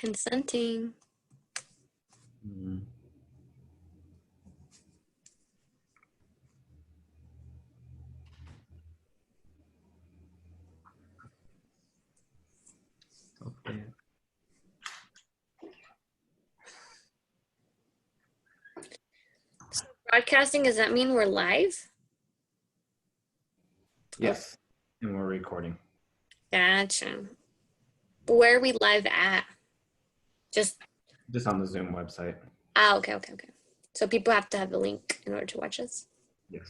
Consenting. Okay. So broadcasting, does that mean we're live? Yes, and we're recording. Gotcha. Where are we live at? Just on the Zoom website. okay. So people have to have the link in order to watch us? Yes.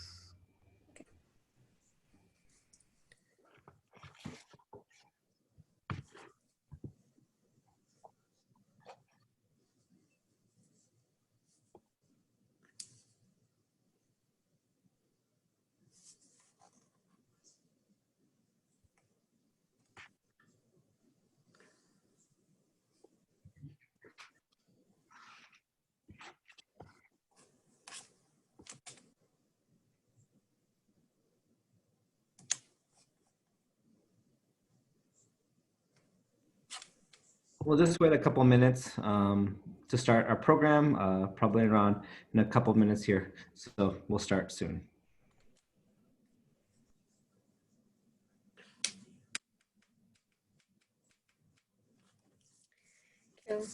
We'll just wait a couple minutes to start our program, probably around in a couple minutes here. So we'll start soon. Cool.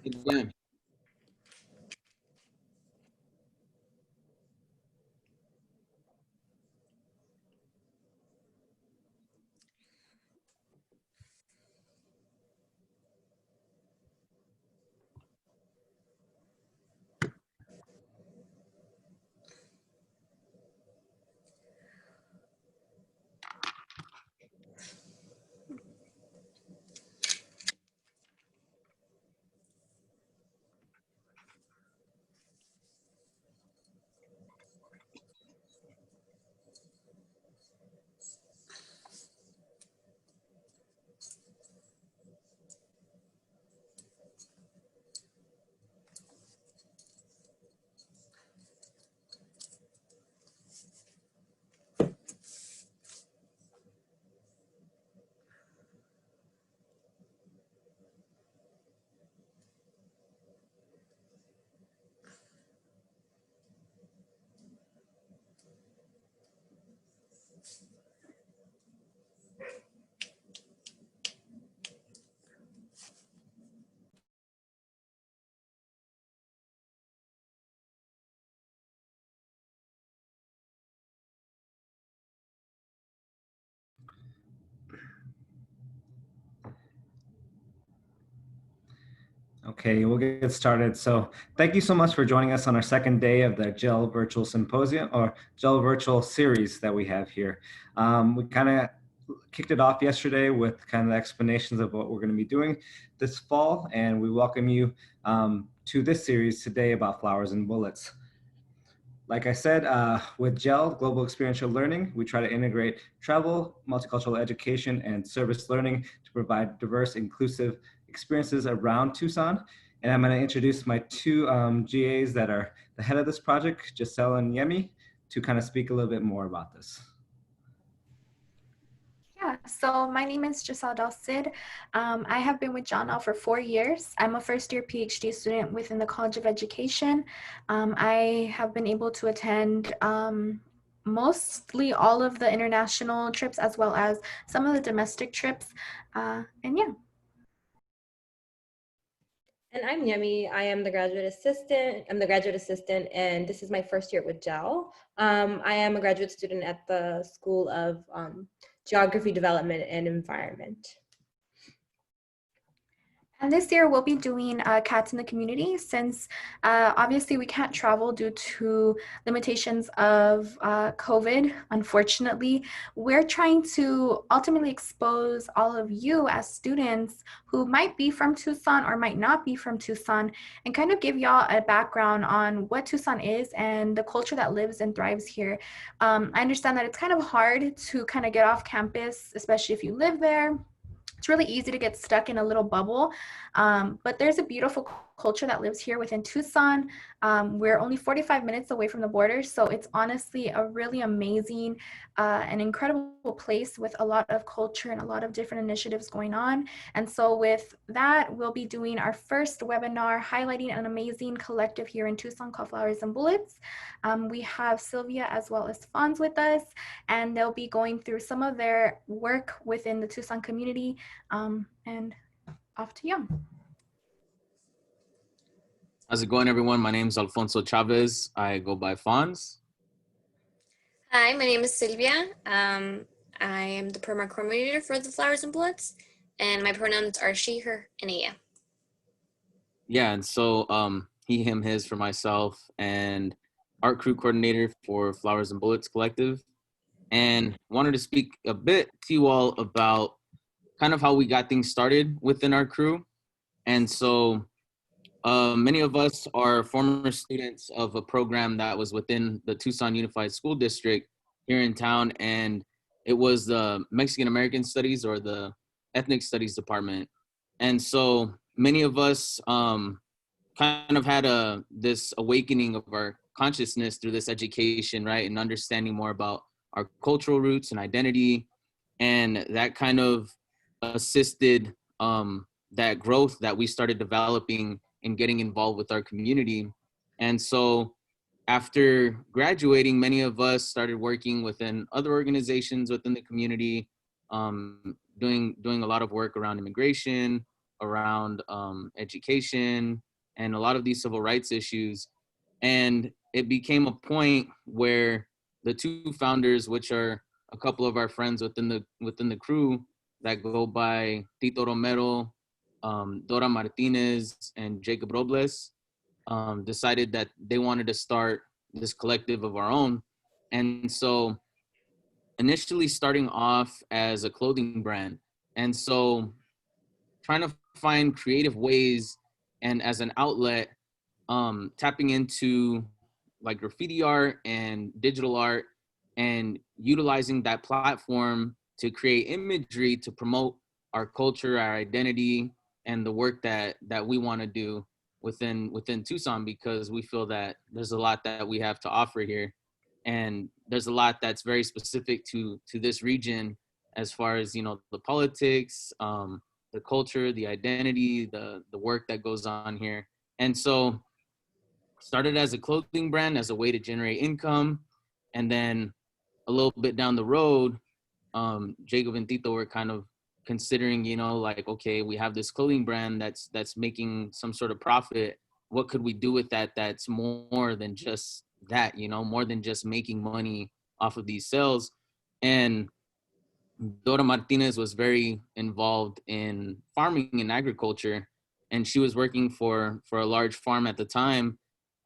Again. Okay, we'll get started. So thank you so much for joining us on our second day of the GEL Virtual Symposium or GEL Virtual Series that we have here. We kind of kicked it off yesterday with kind of the explanations of what we're going to be doing this fall, and we welcome you to this series today about flowers and bullets. Like I said, with GEL, Global Experiential Learning, we try to integrate travel, multicultural education, and service learning to provide diverse, inclusive experiences around Tucson. And I'm going to introduce my two GAs that are the head of this project, Giselle and Yemi, to kind of speak a little bit more about this. Yeah, so my name is Giselle Del Cid. I have been with GEL now for 4 years. I'm a first-year PhD student within the College of Education. I have been able to attend mostly all of the international trips as well as some of the domestic trips. And yeah. And I'm Yemi. I am the graduate assistant. I'm the graduate assistant, and this is my first year with GEL. I am a graduate student at the School of Geography, Development, and Environment. And this year we'll be doing Cats in the Community since obviously we can't travel due to limitations of COVID, unfortunately. We're trying to ultimately expose all of you as students who might be from Tucson or might not be from Tucson and kind of give y'all a background on what Tucson is and the culture that lives and thrives here. I understand that it's kind of hard to kind of get off campus, especially if you live there. It's really easy to get stuck in a little bubble, but there's a beautiful culture that lives here within Tucson. We're only 45 minutes away from the border, so it's honestly a really amazing and incredible place with a lot of culture and a lot of different initiatives going on. And so with that, we'll be doing our first webinar highlighting an amazing collective here in Tucson called Flowers and Bullets. We have Sylvia as well as Fonz with us, and they'll be going through some of their work within the Tucson community. And off to you. How's it going, everyone? My name is Alfonso Chavez. I go by Fonz. Hi, my name is Sylvia. I am the program coordinator for the Flowers and Bullets, and my pronouns are she, her, and ella. Yeah, and so he, him, his for myself, and art crew coordinator for Flowers and Bullets Collective. And wanted to speak a bit to you all about kind of how we got things started within our crew. And so many of us are former students of a program that was within the Tucson Unified School District here in town, and it was the Mexican American Studies or the Ethnic Studies Department. And so many of us kind of had this awakening of our consciousness through this education, right, and understanding more about our cultural roots and identity, and that kind of assisted that growth that we started developing and getting involved with our community. And so after graduating, many of us started working within other organizations within the community, doing a lot of work around immigration, around education, and a lot of these civil rights issues. And it became a point where the two founders, which are a couple of our friends within the crew that go by Tito Romero, Dora Martinez, and Jacob Robles, decided that they wanted to start this collective of our own. And so initially starting off as a clothing brand. And so trying to find creative ways and as an outlet, tapping into like graffiti art and digital art and utilizing that platform to create imagery to promote our culture, our identity, and the work that we want to do within Tucson, because we feel that there's a lot that we have to offer here, and there's a lot that's very specific to this region as far as, you know, the politics, the culture, the identity, the work that goes on here. And so started as a clothing brand as a way to generate income, and then a little bit down the road, Jacob and Tito were kind of considering, you know, like, okay, we have this clothing brand that's making some sort of profit. What could we do with that that's more than just that, you know, more than just making money off of these sales? And Dora Martinez was very involved in farming and agriculture, and she was working for a large farm at the time.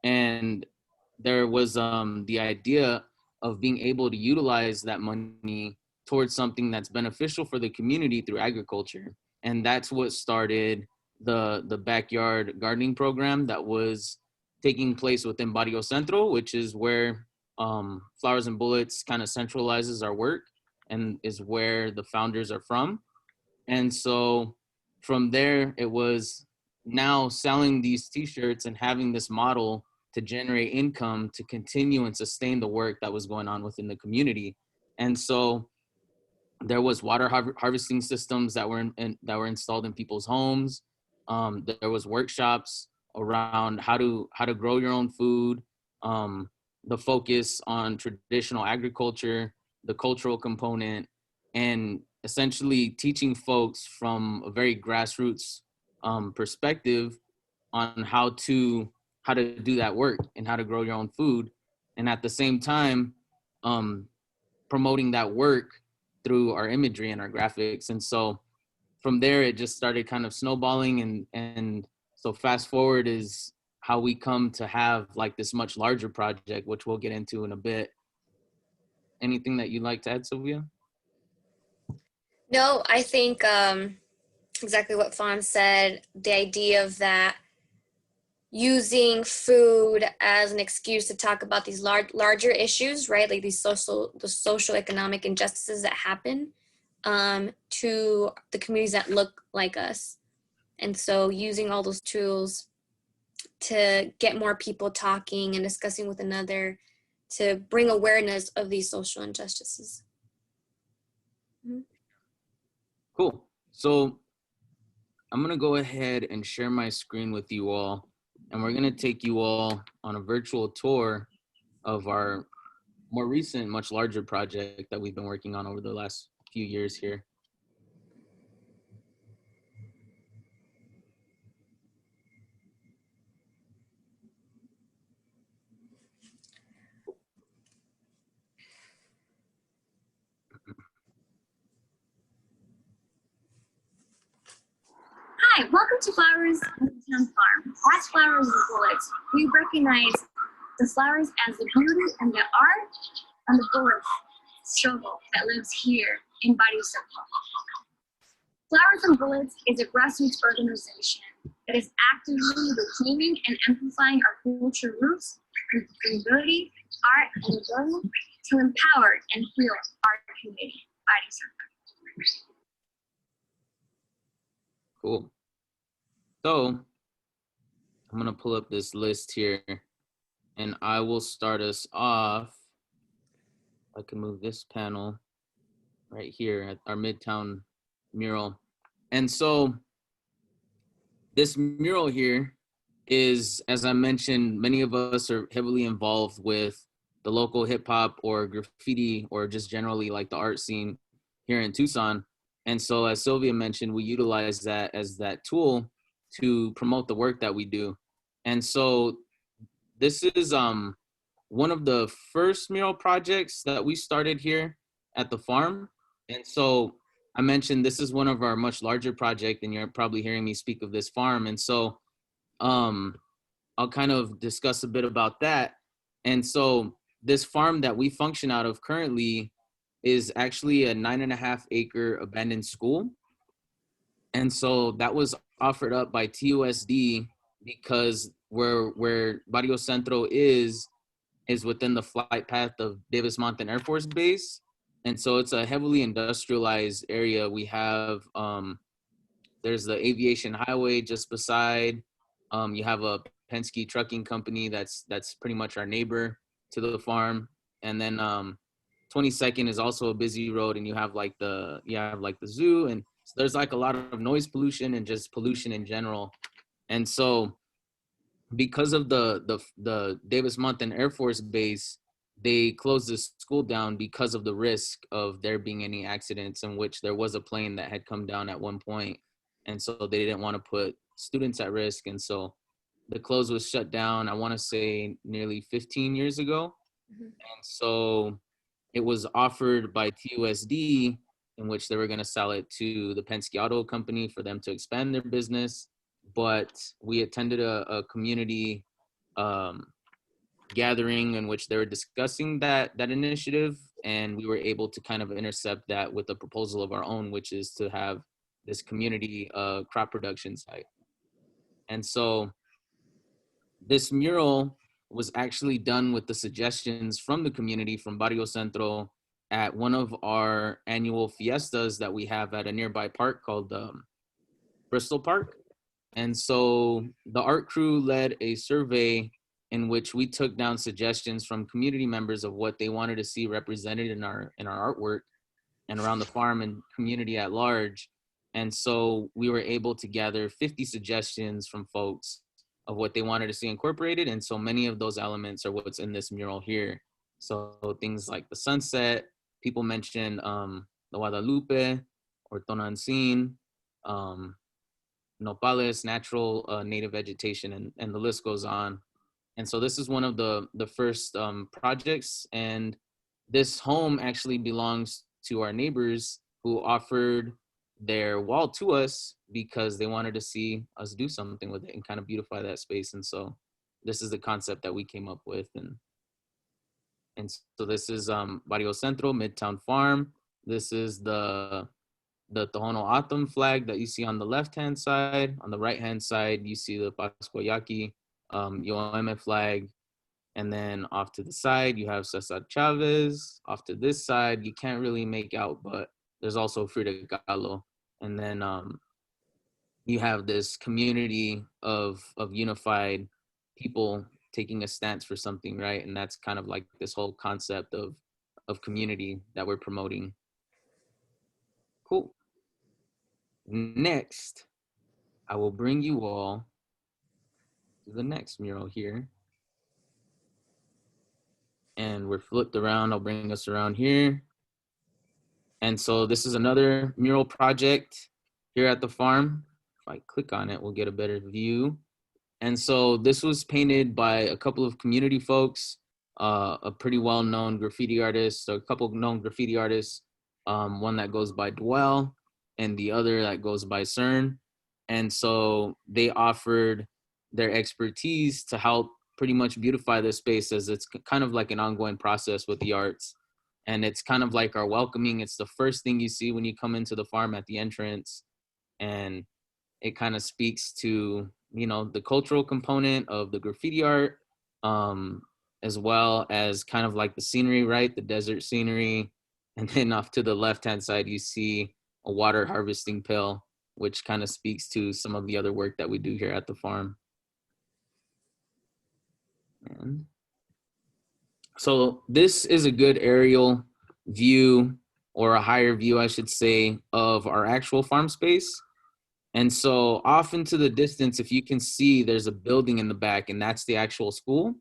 And there was the idea of being able to utilize that money towards something that's beneficial for the community through agriculture. And that's what started the backyard gardening program that was taking place within Barrio Centro, which is where Flowers and Bullets kind of centralizes our work and is where the founders are from. And so from there, it was now selling these t-shirts and having this model to generate income to continue and sustain the work that was going on within the community. And so there was water harvesting systems that were installed in people's homes. There was workshops around how to grow your own food, the focus on traditional agriculture, the cultural component, and essentially teaching folks from a very grassroots perspective on how to do that work and how to grow your own food, and at the same time promoting that work through our imagery and our graphics. And so from there, it just started kind of snowballing. And so fast forward is how we come to have like this much larger project, which we'll get into in a bit. Anything that you'd like to add, Sylvia? No, I think exactly what Fawn said. The idea of that using food as an excuse to talk about these larger issues, right? Like the social economic injustices that happen to the communities that look like us. And so using all those tools to get more people talking and discussing with another to bring awareness of these social injustices. Cool. So I'm going to go ahead and share my screen with you all, and we're going to take you all on a virtual tour of our more recent, much larger project that we've been working on over the last few years here. Hi, welcome to Flowers on the Town Farm. At Flowers and Bullets, we recognize the flowers as the beauty and the art and the bullet struggle that lives here in Barrio Centro. Flowers and Bullets is a grassroots organization that is actively reclaiming and amplifying our cultural roots through sustainability, art, and enjoyment to empower and heal our community, Barrio Centro. Cool. So I'm going to pull up this list here, and I will start us off. I can move this panel right here at our Midtown mural. And so this mural here is, as I mentioned, many of us are heavily involved with the local hip hop or graffiti or just generally like the art scene here in Tucson. And so as Sylvia mentioned, we utilize that as that tool to promote the work that we do. And so this is one of the first mural projects that we started here at the farm. And so I mentioned this is one of our much larger project, and you're probably hearing me speak of this farm. And so I'll kind of discuss a bit about that. And so this farm that we function out of currently is actually a 9.5 acre abandoned school. And so that was offered up by TUSD because where Barrio Centro is within the flight path of Davis Mountain Air Force Base. And so it's a heavily industrialized area. We have, there's the aviation highway just beside. You have a Penske trucking company that's pretty much our neighbor to the farm. And then 22nd is also a busy road, and you have like the zoo, and so there's like a lot of noise pollution and just pollution in general. And so because of the Davis Mountain Air Force Base, they closed the school down because of the risk of there being any accidents, in which there was a plane that had come down at one point. And so they didn't want to put students at risk. And so the close was shut down, I want to say nearly 15 years ago. Mm-hmm. And so it was offered by TUSD, in which they were going to sell it to the Penske Auto Company for them to expand their business. But we attended a community gathering in which they were discussing that initiative, and we were able to kind of intercept that with a proposal of our own, which is to have this community crop production site. And so this mural was actually done with the suggestions from the community from Barrio Centro at one of our annual fiestas that we have at a nearby park called Bristol Park. And so the art crew led a survey in which we took down suggestions from community members of what they wanted to see represented in our artwork and around the farm and community at large. And so we were able to gather 50 suggestions from folks of what they wanted to see incorporated. And so many of those elements are what's in this mural here. So things like the sunset, people mentioned the Guadalupe or Tonantzin, nopales, natural native vegetation, and the list goes on. And so this is one of the first projects. And this home actually belongs to our neighbors who offered their wall to us because they wanted to see us do something with it and kind of beautify that space. And so this is the concept that we came up with. And so this is Barrio Centro, Midtown Farm. This is the Tohono O'odham flag that you see on the left-hand side. On the right-hand side, you see the Pascua Yaqui Yoeme flag. And then off to the side, you have Cesar Chavez. Off to this side, you can't really make out, but there's also Frida Kahlo. And then you have this community of unified people taking a stance for something, right? And that's kind of like this whole concept of community that we're promoting. Cool. Next, I will bring you all to the next mural here. And we're flipped around. I'll bring us around here. And so this is another mural project here at the farm. If I click on it, we'll get a better view. And so this was painted by a couple of community folks, a pretty well-known graffiti artist, a couple of known graffiti artists, one that goes by Dwell and the other that goes by CERN. And so they offered their expertise to help pretty much beautify this space, as it's kind of like an ongoing process with the arts. And it's kind of like our welcoming. It's the first thing you see when you come into the farm at the entrance. And it kind of speaks to, you know, the cultural component of the graffiti art, as well as kind of like the scenery, right? The desert scenery. And then off to the left-hand side, you see a water harvesting pail, which kind of speaks to some of the other work that we do here at the farm. And so this is a good aerial view, or a higher view, I should say, of our actual farm space. And so off into the distance, if you can see, there's a building in the back, and that's the actual school.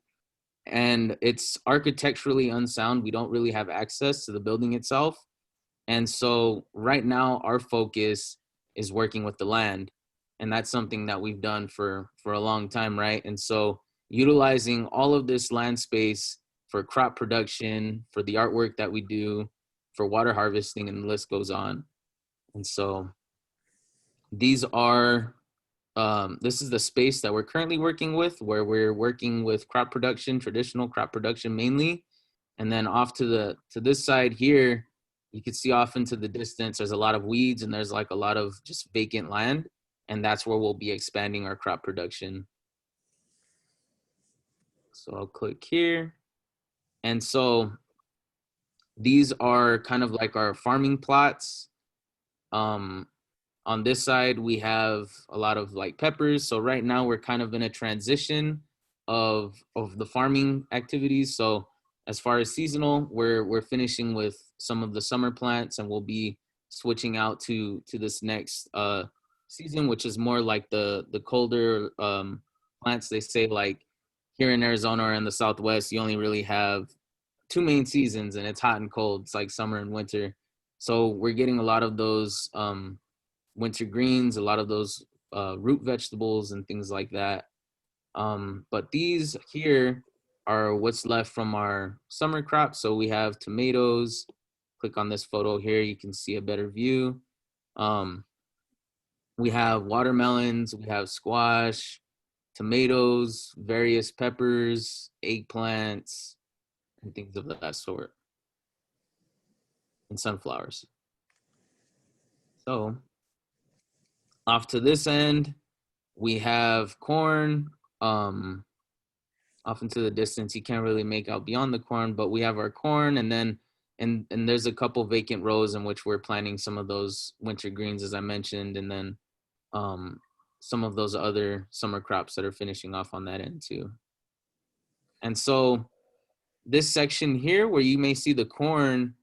And it's architecturally unsound. We don't really have access to the building itself. And so right now our focus is working with the land. And that's something that we've done for a long time, right? And so utilizing all of this land space for crop production, for the artwork that we do, for water harvesting, and the list goes on. And so these are, this is the space that we're currently working with, where we're working with crop production, traditional crop production mainly. And then off to this side here, you can see off into the distance, there's a lot of weeds and there's like a lot of just vacant land. And that's where we'll be expanding our crop production. So I'll click here. And so these are kind of like our farming plots. On this side, we have a lot of like peppers. So right now we're kind of in a transition of the farming activities. So as far as seasonal, we're finishing with some of the summer plants, and we'll be switching out to this next season, which is more like the colder plants. They say like here in Arizona or in the Southwest, you only really have two main seasons, and it's hot and cold. It's like summer and winter. So we're getting a lot of those winter greens, a lot of those root vegetables and things like that. But these here are what's left from our summer crop. So we have tomatoes. Click on this photo here, you can see a better view. We have watermelons, we have squash, tomatoes, various peppers, eggplants, and things of that sort, and sunflowers. So off to this end, we have corn. Off into the distance, you can't really make out beyond the corn, but we have our corn, and then and there's a couple vacant rows in which we're planting some of those winter greens, as I mentioned, and then some of those other summer crops that are finishing off on that end too. And so this section here where you may see the corn,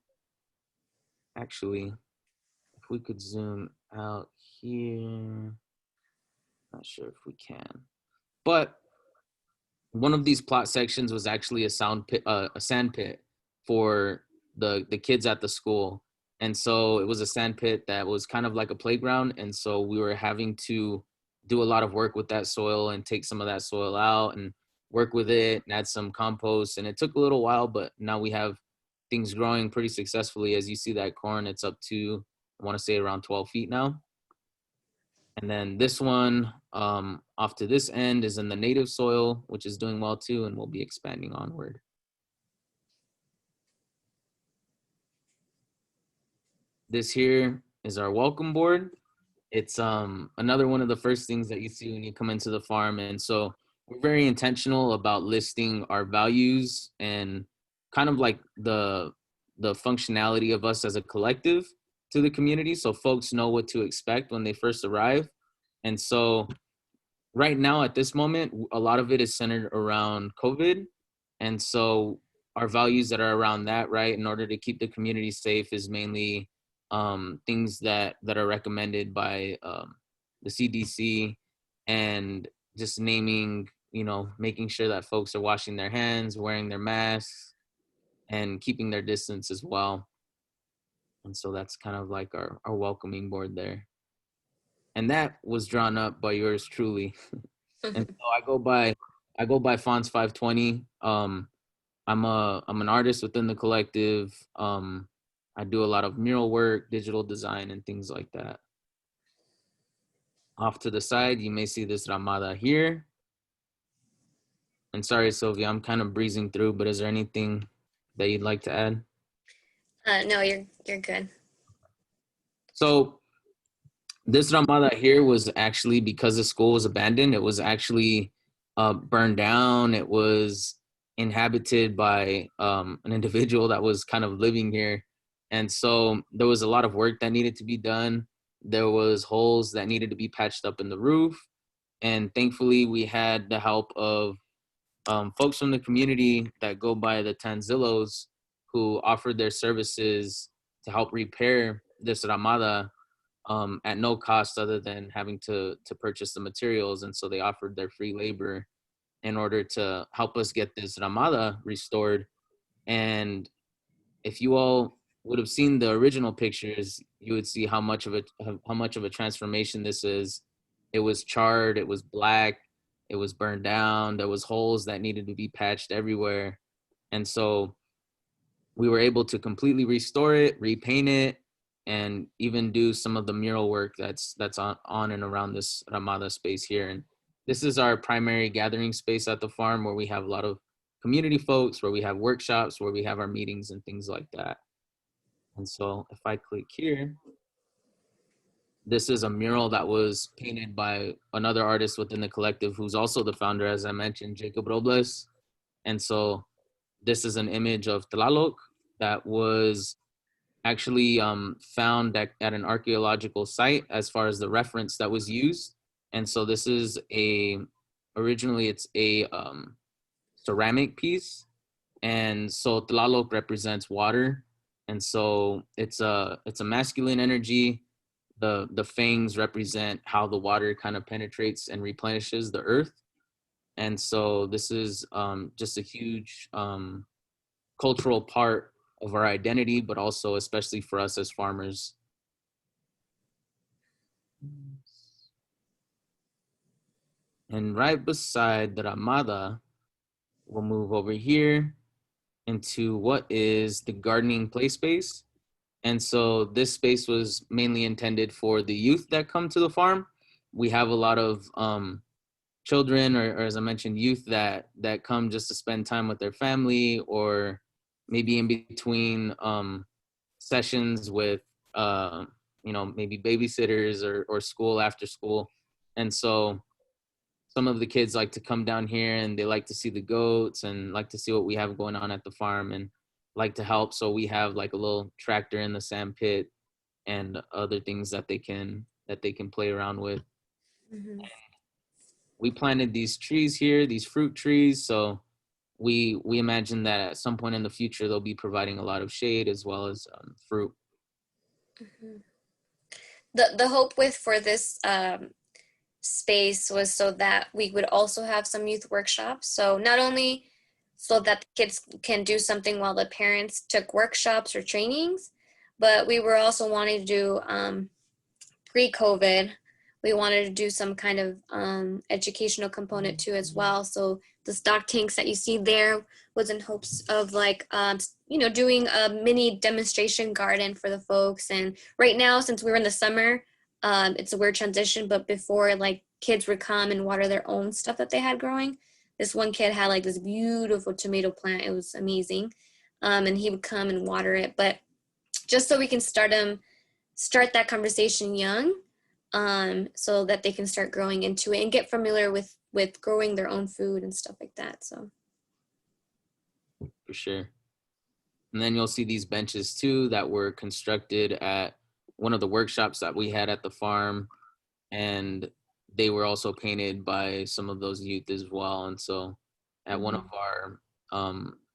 actually, if we could zoom out here, not sure if we can, but one of these plot sections was actually a sand pit for the kids at the school. And so it was a sand pit that was kind of like a playground. And so we were having to do a lot of work with that soil and take some of that soil out and work with it and add some compost. And it took a little while, but now we have things growing pretty successfully. As you see that corn, it's up to I want to say around 12 feet now. And then this one off to this end is in the native soil, which is doing well too, and we'll be expanding onward. This here is our welcome board. It's another one of the first things that you see when you come into the farm. And so we're very intentional about listing our values and kind of like the functionality of us as a collective to the community, so folks know what to expect when they first arrive. And so right now at this moment, a lot of it is centered around COVID. And so our values that are around that, right, in order to keep the community safe, is mainly things that are recommended by the CDC, and just naming, making sure that folks are washing their hands, wearing their masks, and keeping their distance as well. And so that's kind of like our welcoming board there. And that was drawn up by yours truly. And so I go by Fonts 520. I'm an artist within the collective. I do a lot of mural work, digital design, and things like that. Off to the side, you may see this Ramada here. And sorry, Sylvia, I'm kind of breezing through, but is there anything that you'd like to add? No, you're good. So this Ramada here was actually, because the school was abandoned, it was actually burned down. It was inhabited by an individual that was kind of living here. And so there was a lot of work that needed to be done. There was holes that needed to be patched up in the roof. And thankfully we had the help of folks from the community that go by the Tanzillos, who offered their services to help repair this Ramada at no cost other than having to purchase the materials. And so they offered their free labor in order to help us get this Ramada restored. And if you all would have seen the original pictures, you would see how much of a transformation this is. It was charred, it was black, it was burned down, there was holes that needed to be patched everywhere. And so we were able to completely restore it, repaint it, and even do some of the mural work that's on and around this Ramada space here. And this is our primary gathering space at the farm, where we have a lot of community folks, where we have workshops, where we have our meetings and things like that. And so if I click here, this is a mural that was painted by another artist within the collective, who's also the founder, as I mentioned, Jacob Robles. And so this is an image of Tlaloc that was actually found at an archaeological site as far as the reference that was used. And so this is originally it's a ceramic piece. And so Tlaloc represents water. And so it's a masculine energy. The fangs represent how the water kind of penetrates and replenishes the earth. And so this is just a huge cultural part of our identity, but also especially for us as farmers. And right beside the Ramada, we'll move over here into what is the gardening play space. And so this space was mainly intended for the youth that come to the farm. We have a lot of children, or as I mentioned, youth that come just to spend time with their family, or maybe in between sessions with, maybe babysitters or school after school. And so some of the kids like to come down here, and they like to see the goats and like to see what we have going on at the farm, and like to help. So we have like a little tractor in the sand pit and other things that they can play around with. Mm-hmm. We planted these trees here, these fruit trees. So we imagine that at some point in the future, they'll be providing a lot of shade as well as fruit. Mm-hmm. The hope for this space was so that we would also have some youth workshops. So not only so that the kids can do something while the parents took workshops or trainings, but we were also wanting to do pre-COVID, we wanted to do some kind of educational component too as well. So the stock tanks that you see there was in hopes of like, doing a mini demonstration garden for the folks. And right now, since we're in the summer, it's a weird transition, but before, like, kids would come and water their own stuff that they had growing. This one kid had like this beautiful tomato plant. It was amazing. And he would come and water it. But just so we can start that conversation young, so that they can start growing into it and get familiar with growing their own food and stuff like that. So For sure. And then you'll see these benches too that were constructed at one of the workshops that we had at the farm, and they were also painted by some of those youth as well. And so at one of our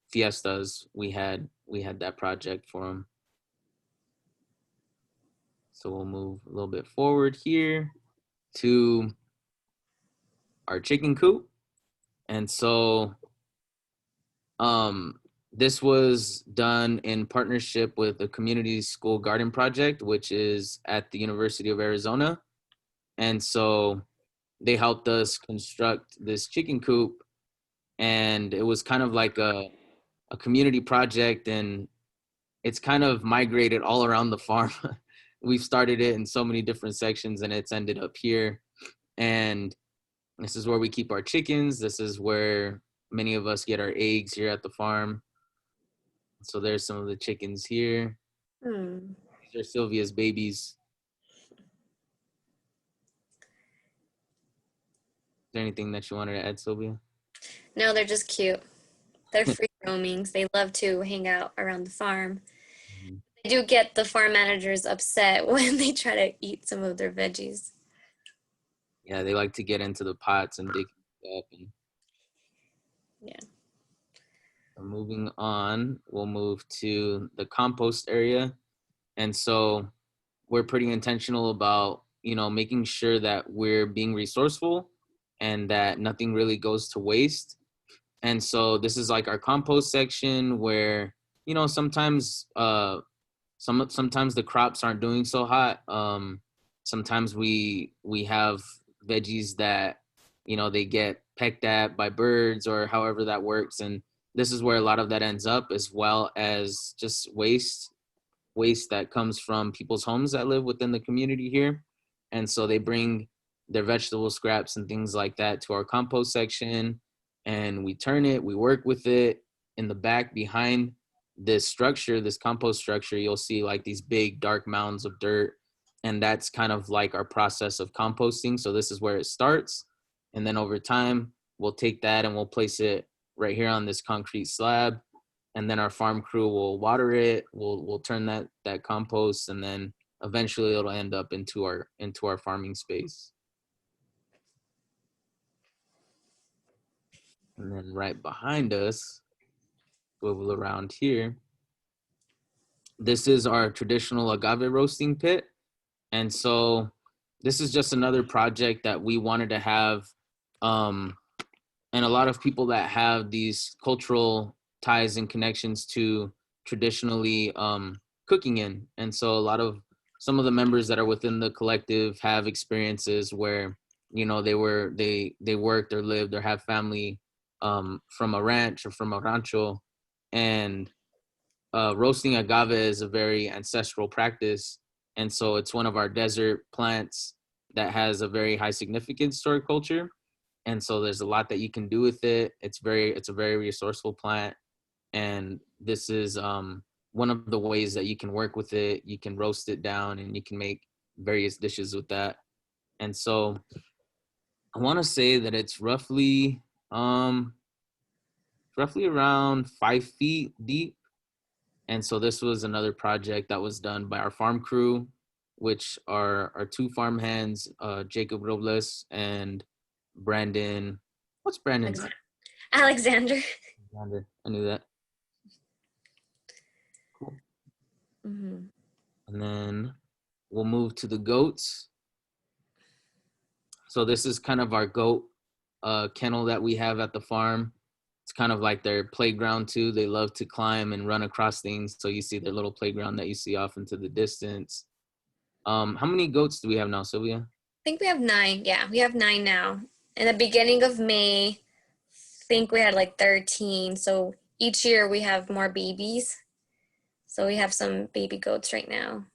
fiestas, we had that project for them. So we'll move a little bit forward here to our chicken coop. And so this was done in partnership with the Community School Garden Project, which is at the University of Arizona. And so they helped us construct this chicken coop, and it was kind of like a community project, and it's kind of migrated all around the farm. We've started it in so many different sections, and it's ended up here. And this is where we keep our chickens. This is where many of us get our eggs here at the farm. So there's some of the chickens here. These are Sylvia's babies. Is there anything that you wanted to add, Sylvia? no, they're just cute. They're free roamings. They love to hang out around the farm. They do get the farm managers upset when they try to eat some of their veggies. Yeah, they like to get into the pots and dig up. And Yeah. moving on, we'll move to the compost area. And so we're pretty intentional about, making sure that we're being resourceful and that nothing really goes to waste. And so this is like our compost section where, sometimes sometimes the crops aren't doing so hot. Sometimes we have veggies that, they get pecked at by birds or however that works. And this is where a lot of that ends up, as well as just waste that comes from people's homes that live within the community here. And so they bring their vegetable scraps and things like that to our compost section, and we turn it, we work with it. In the back behind this structure, this compost structure, you'll see like these big dark mounds of dirt, and that's kind of like our process of composting. So this is where it starts, and then over time we'll take that and we'll place it right here on this concrete slab, and then our farm crew will water it. We'll turn that compost, and then eventually it'll end up into our farming space. And then right behind us, swivel around here, this is our traditional agave roasting pit. And so this is just another project that we wanted to have, and a lot of people that have these cultural ties and connections to traditionally cooking in. And so some of the members that are within the collective have experiences where, they worked or lived or have family from a ranch or from a rancho, and roasting agave is a very ancestral practice. And so it's one of our desert plants that has a very high significance to our culture. And so there's a lot that you can do with it. It's a very resourceful plant. And this is one of the ways that you can work with it. You can roast it down and you can make various dishes with that. And so I want to say that it's roughly around 5 feet deep. And so this was another project that was done by our farm crew, which are our two farm hands, Jacob Robles and Brandon. What's Brandon's name? Alexander. Alexander. I knew that. Cool. Mm-hmm. And then we'll move to the goats. So this is kind of our goat kennel that we have at the farm. It's kind of like their playground too. They love to climb and run across things. So you see their little playground that you see off into the distance. How many goats do we have now, Sylvia? I think we have 9. Yeah, we have 9 now. In the beginning of May, think we had like 13. So each year we have more babies. So we have some baby goats right now.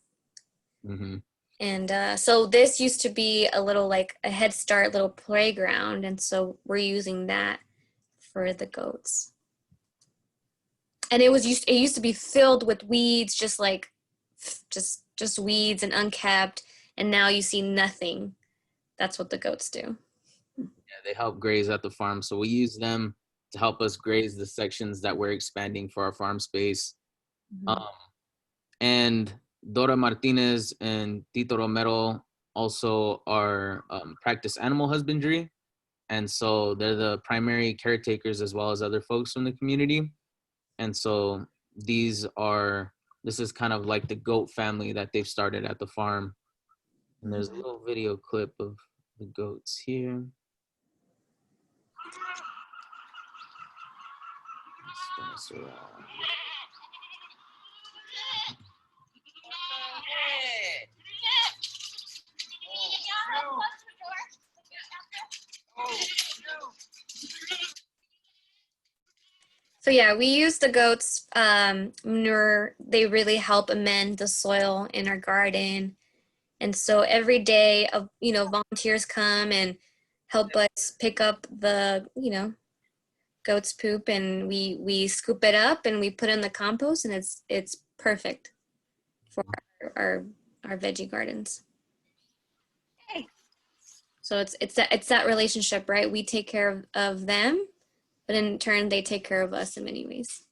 Mm-hmm. And so this used to be a little like a Head Start little playground. And so we're using that for the goats. And it used to be filled with weeds, just like just weeds and unkept. And now you see nothing. That's what the goats do. Yeah, they help graze at the farm. So we use them to help us graze the sections that we're expanding for our farm space. And Dora Martinez and Tito Romero also are practice animal husbandry. And so they're the primary caretakers as well as other folks from the community. And so this is kind of like the goat family that they've started at the farm. And there's a little video clip of the goats here. Spin this around. So yeah, we use the goats manure. They really help amend the soil in our garden. And so every day, volunteers come and help us pick up the, goat's poop, and we scoop it up and we put it in the compost, and it's perfect for our veggie gardens. So it's that relationship, right? We take care of them, but in turn they take care of us in many ways.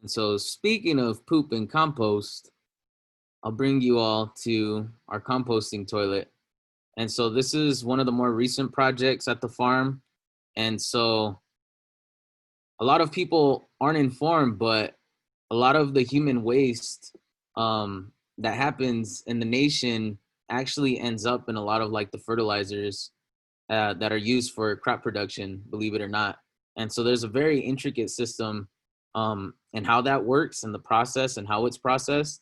And so speaking of poop and compost, I'll bring you all to our composting toilet. And so this is one of the more recent projects at the farm. And so a lot of people aren't informed, but a lot of the human waste that happens in the nation actually ends up in a lot of like the fertilizers that are used for crop production, believe it or not. And so there's a very intricate system and how that works and the process and how it's processed.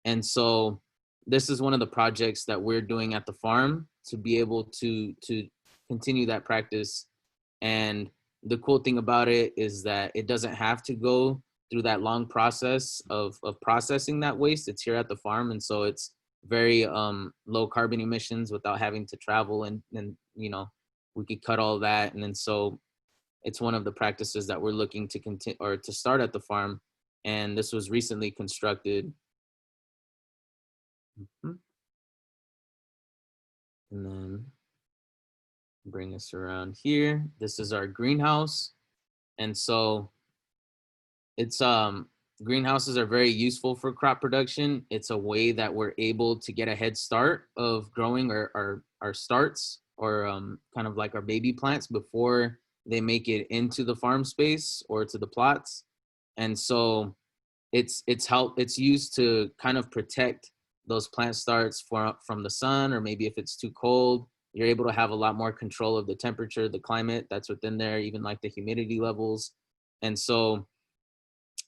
And so this is one of the projects that we're doing at the farm to be able to continue that practice. And the cool thing about it is that it doesn't have to go through that long process of processing that waste. It's here at the farm. And so it's very low carbon emissions without having to travel, and we could cut all that. And then so it's one of the practices that we're looking to continue or to start at the farm. And this was recently constructed. And then bring us around here. This is our greenhouse. And so it's greenhouses are very useful for crop production. It's a way that we're able to get a head start of growing our starts, or kind of like our baby plants before they make it into the farm space or to the plots. And so it's used to kind of protect those plant starts from the sun, or maybe if it's too cold, you're able to have a lot more control of the temperature, the climate that's within there, even like the humidity levels. And so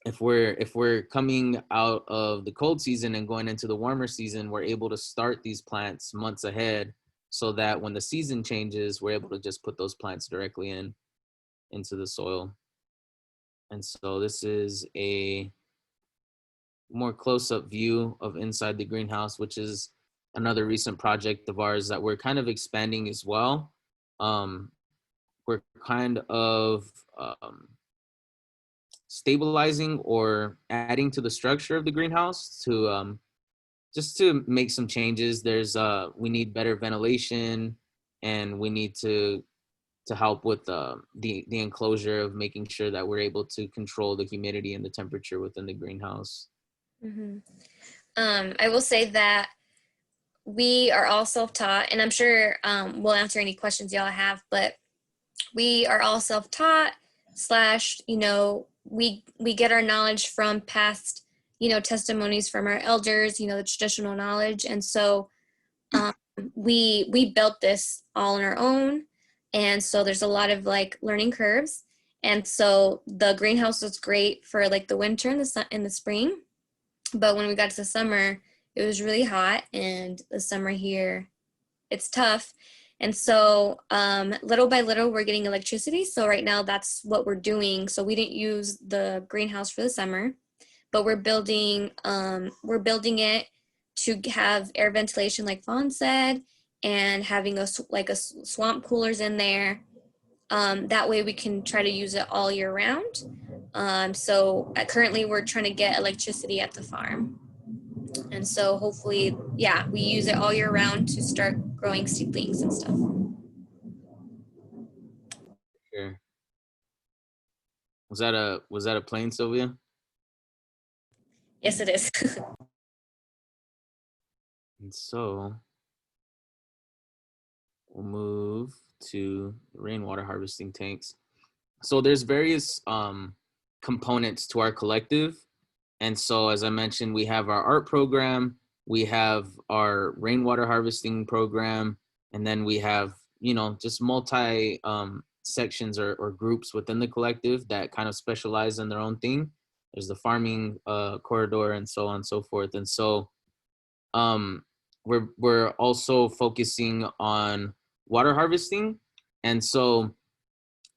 if we're coming out of the cold season and going into the warmer season, we're able to start these plants months ahead, so that when the season changes, we're able to just put those plants directly into the soil. And so this is a more close-up view of inside the greenhouse, which is another recent project of ours that we're kind of expanding as well. We're kind of stabilizing or adding to the structure of the greenhouse to just to make some changes. We need better ventilation, and we need to help with the enclosure of making sure that we're able to control the humidity and the temperature within the greenhouse. Mm-hmm. I will say that we are all self-taught, and I'm sure we'll answer any questions y'all have, but we are all self-taught / we get our knowledge from past, testimonies from our elders, the traditional knowledge. And so we built this all on our own. And so there's a lot of like learning curves. And so the greenhouse was great for like the winter and the spring. But when we got to the summer, it was really hot, and the summer here, it's tough. And so little by little, we're getting electricity. So right now, that's what we're doing. So we didn't use the greenhouse for the summer, but we're building it to have air ventilation, like Fawn said, and having like a swamp coolers in there. That way we can try to use it all year round. So currently we're trying to get electricity at the farm. And so hopefully, yeah, we use it all year round to start growing seedlings and stuff. Sure. Was that a plane, Sylvia? Yes, it is. And so we'll move to rainwater harvesting tanks. So there's various components to our collective. And so, as I mentioned, we have our art program, we have our rainwater harvesting program, and then we have, just multi sections or groups within the collective that kind of specialize in their own thing. There's the farming corridor and so on and so forth. And so we're also focusing on water harvesting. And so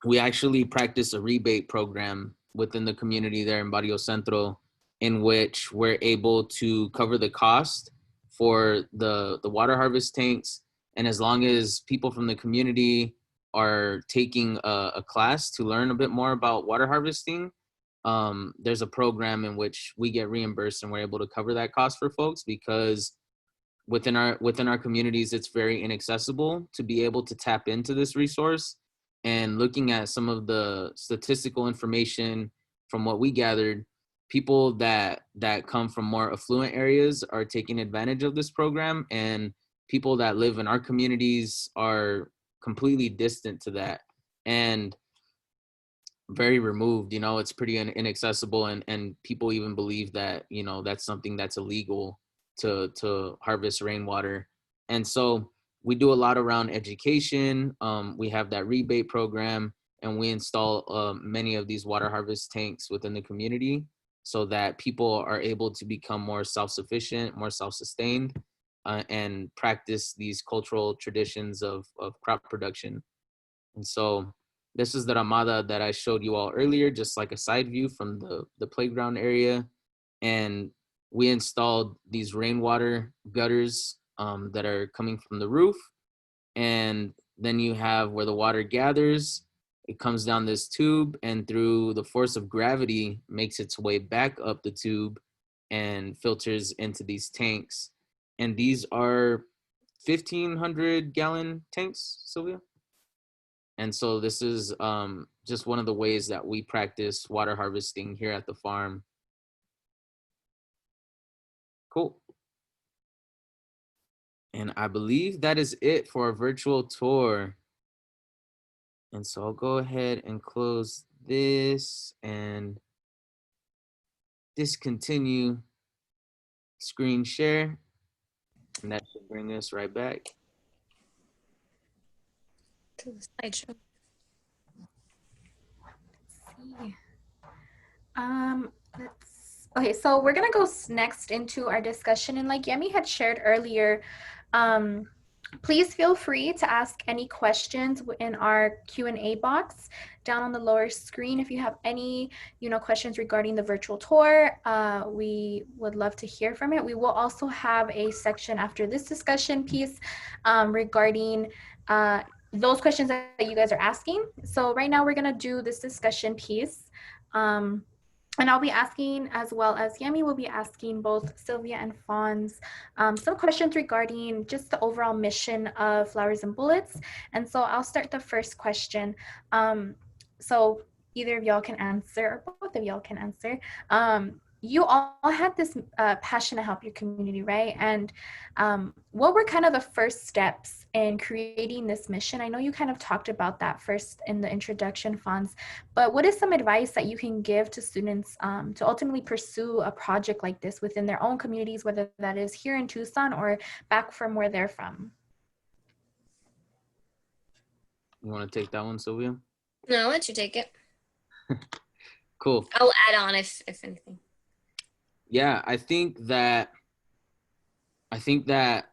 we actually practice a rebate program within the community there in Barrio Centro, in which we're able to cover the cost for the water harvest tanks. And as long as people from the community are taking a class to learn a bit more about water harvesting, there's a program in which we get reimbursed and we're able to cover that cost for folks, because within our communities, it's very inaccessible to be able to tap into this resource. And looking at some of the statistical information from what we gathered, people that come from more affluent areas are taking advantage of this program, and people that live in our communities are completely distant to that and very removed. It's pretty inaccessible, and people even believe that that's something that's illegal to harvest rainwater. And so we do a lot around education. We have that rebate program, and we install many of these water harvest tanks within the community so that people are able to become more self-sufficient, more self-sustained, and practice these cultural traditions of crop production. And so this is the Ramada that I showed you all earlier, just like a side view from the playground area. And we installed these rainwater gutters that are coming from the roof. And then you have where the water gathers, it comes down this tube, and through the force of gravity makes its way back up the tube and filters into these tanks. And these are 1,500 gallon tanks, Sylvia. And so this is just one of the ways that we practice water harvesting here at the farm. Cool. And I believe that is it for our virtual tour. And so I'll go ahead and close this and discontinue screen share. And that should bring us right back. To the slideshow. See. Okay, so we're gonna go next into our discussion, and like Yemi had shared earlier, please feel free to ask any questions in our Q&A box down on the lower screen. If you have any, questions regarding the virtual tour, we would love to hear from it. We will also have a section after this discussion piece regarding those questions that you guys are asking. So right now we're gonna do this discussion piece. And I'll be asking, as well as Yemi will be asking both Sylvia and Fonz some questions regarding just the overall mission of Flowers and Bullets. And so I'll start the first question. So either of y'all can answer, or both of y'all can answer. You all had this passion to help your community, right? And what were kind of the first steps in creating this mission? I know you kind of talked about that first in the introduction, Fonz, but what is some advice that you can give to students to ultimately pursue a project like this within their own communities, whether that is here in Tucson or back from where they're from? You want to take that one, Sylvia? No, I'll let you take it. Cool. I'll add on if anything. Yeah, I think that I think that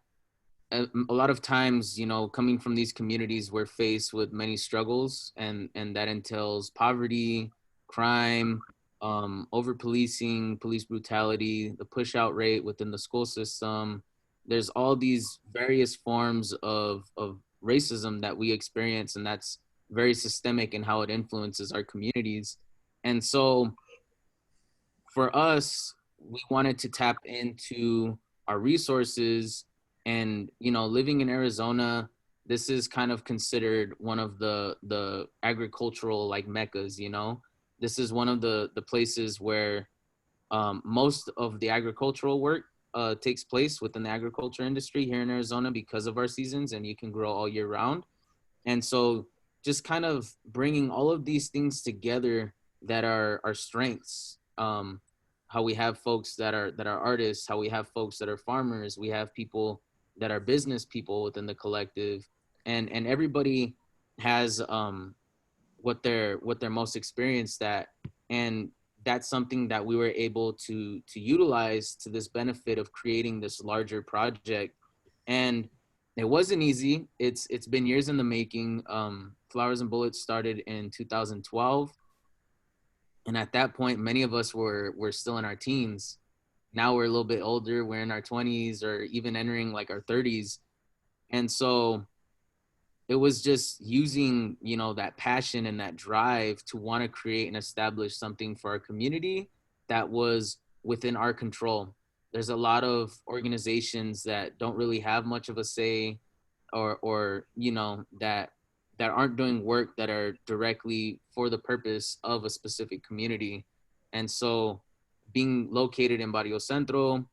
a lot of times, you know, coming from these communities, we're faced with many struggles, and that entails poverty, crime, over policing, police brutality, the push out rate within the school system. There's all these various forms of racism that we experience, and that's very systemic in how it influences our communities. And so for us, we wanted to tap into our resources. And, you know, living in Arizona, this is kind of considered one of the agricultural like meccas, you know. This is one of the places where most of the agricultural work takes place within the agriculture industry here in Arizona because of our seasons, and you can grow all year round. And so just kind of bringing all of these things together that are our strengths, how we have folks that are artists, how we have folks that are farmers, we have people that are business people within the collective, and everybody has what they're most experienced at. And that's something that we were able to utilize to this benefit of creating this larger project. And it wasn't easy. It's been years in the making. Flowers and Bullets started in 2012, and at that point, many of us were still in our teens. Now we're a little bit older. We're in our 20s or even entering like our 30s, and so it was just using, you know, that passion and that drive to want to create and establish something for our community that was within our control. There's a lot of organizations that don't really have much of a say, or you know, that aren't doing work that are directly for the purpose of a specific community. And so being located in Barrio Centro,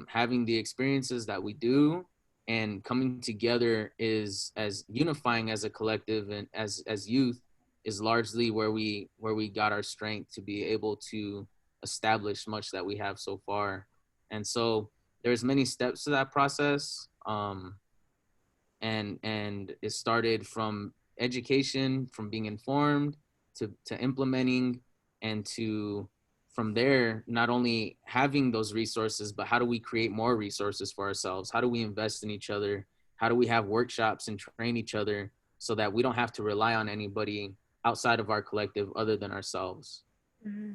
having the experiences that we do, and coming together is as unifying as a collective and as youth is largely where we got our strength to be able to establish much that we have so far. And so there's many steps to that process, and it started from education, from being informed to implementing, and to from there, not only having those resources, but how do we create more resources for ourselves? How do we invest in each other? How do we have workshops and train each other so that we don't have to rely on anybody outside of our collective other than ourselves? Mm-hmm.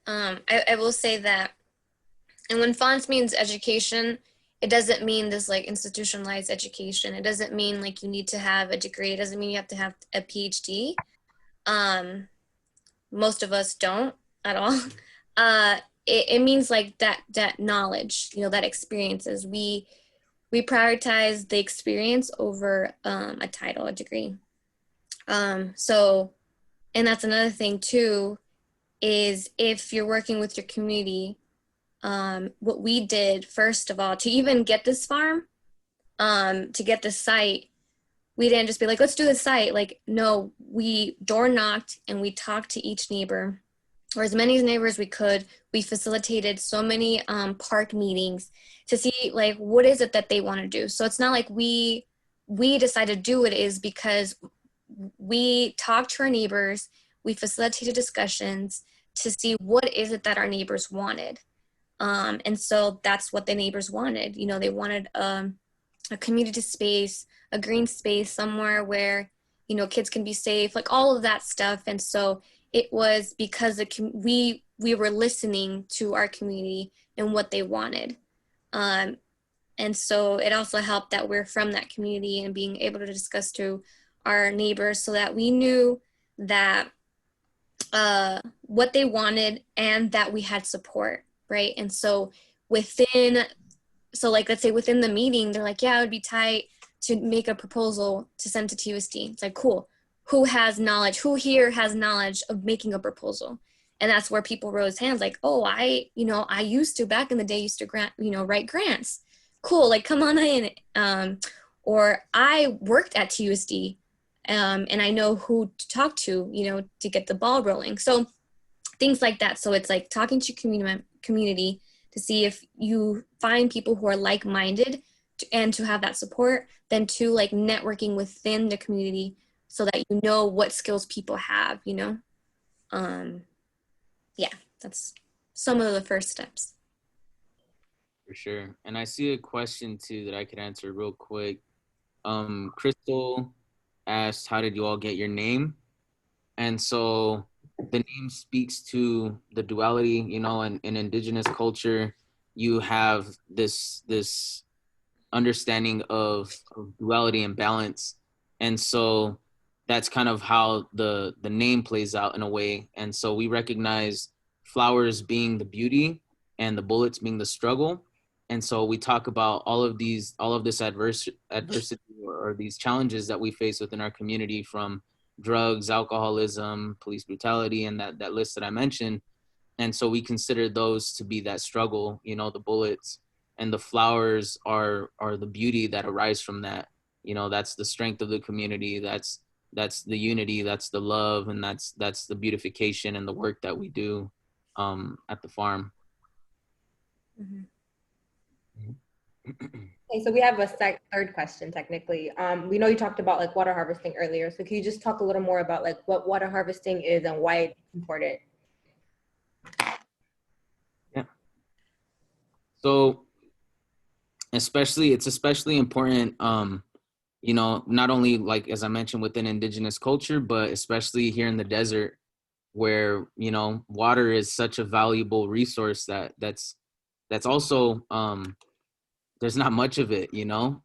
I will say that, and when FONS means education, it doesn't mean this like institutionalized education. It doesn't mean like you need to have a degree. It doesn't mean you have to have a PhD. Most of us don't at all. It means like that knowledge, you know, that experiences. We prioritize the experience over a title, a degree. So, and that's another thing too, is if you're working with your community, what we did first of all to even get this farm, to get the site, we didn't just be like, let's do the site. Like, no, we door knocked and we talked to each neighbor, or as many neighbors we could. We facilitated so many park meetings to see like what is it that they want to do. So it's not like we decided to do it, is because we talked to our neighbors, we facilitated discussions to see what is it that our neighbors wanted. And so that's what the neighbors wanted. You know, they wanted a community space, a green space, somewhere where, you know, kids can be safe, like all of that stuff. And so it was because we were listening to our community and what they wanted. And so it also helped that we're from that community and being able to discuss to our neighbors so that we knew that what they wanted and that we had support, right? And so like, let's say within the meeting, they're like, yeah, it would be tight to make a proposal to send to TUSD. It's like, cool. Who has knowledge? Who here has knowledge of making a proposal? And that's where people rose hands like, oh, I used to, back in the day, used to write grants. Cool, like, come on in. Or I worked at TUSD, and I know who to talk to, you know, to get the ball rolling. So things like that. So it's like talking to community to see if you find people who are like-minded and to have that support, then to like networking within the community so that you know what skills people have, you know? Yeah, that's some of the first steps. For sure. And I see a question too that I could answer real quick. Crystal asked, how did you all get your name? And so the name speaks to the duality, you know, in indigenous culture, you have this understanding of duality and balance. And so that's kind of how the name plays out in a way. And so we recognize flowers being the beauty and the bullets being the struggle. And so we talk about all of this adversity or these challenges that we face within our community, from drugs, alcoholism, police brutality, and that list that I mentioned. And so we consider those to be that struggle, you know, the bullets, and the flowers are the beauty that arise from that. You know, that's the strength of the community. That's the unity, that's the love, and that's the beautification and the work that we do at the farm. Mhm. Okay, so we have a third question technically. We know you talked about like water harvesting earlier. So can you just talk a little more about like what water harvesting is and why it's important? Yeah. So it's especially important, you know, not only like, as I mentioned, within indigenous culture, but especially here in the desert, where, you know, water is such a valuable resource that's also, there's not much of it, you know.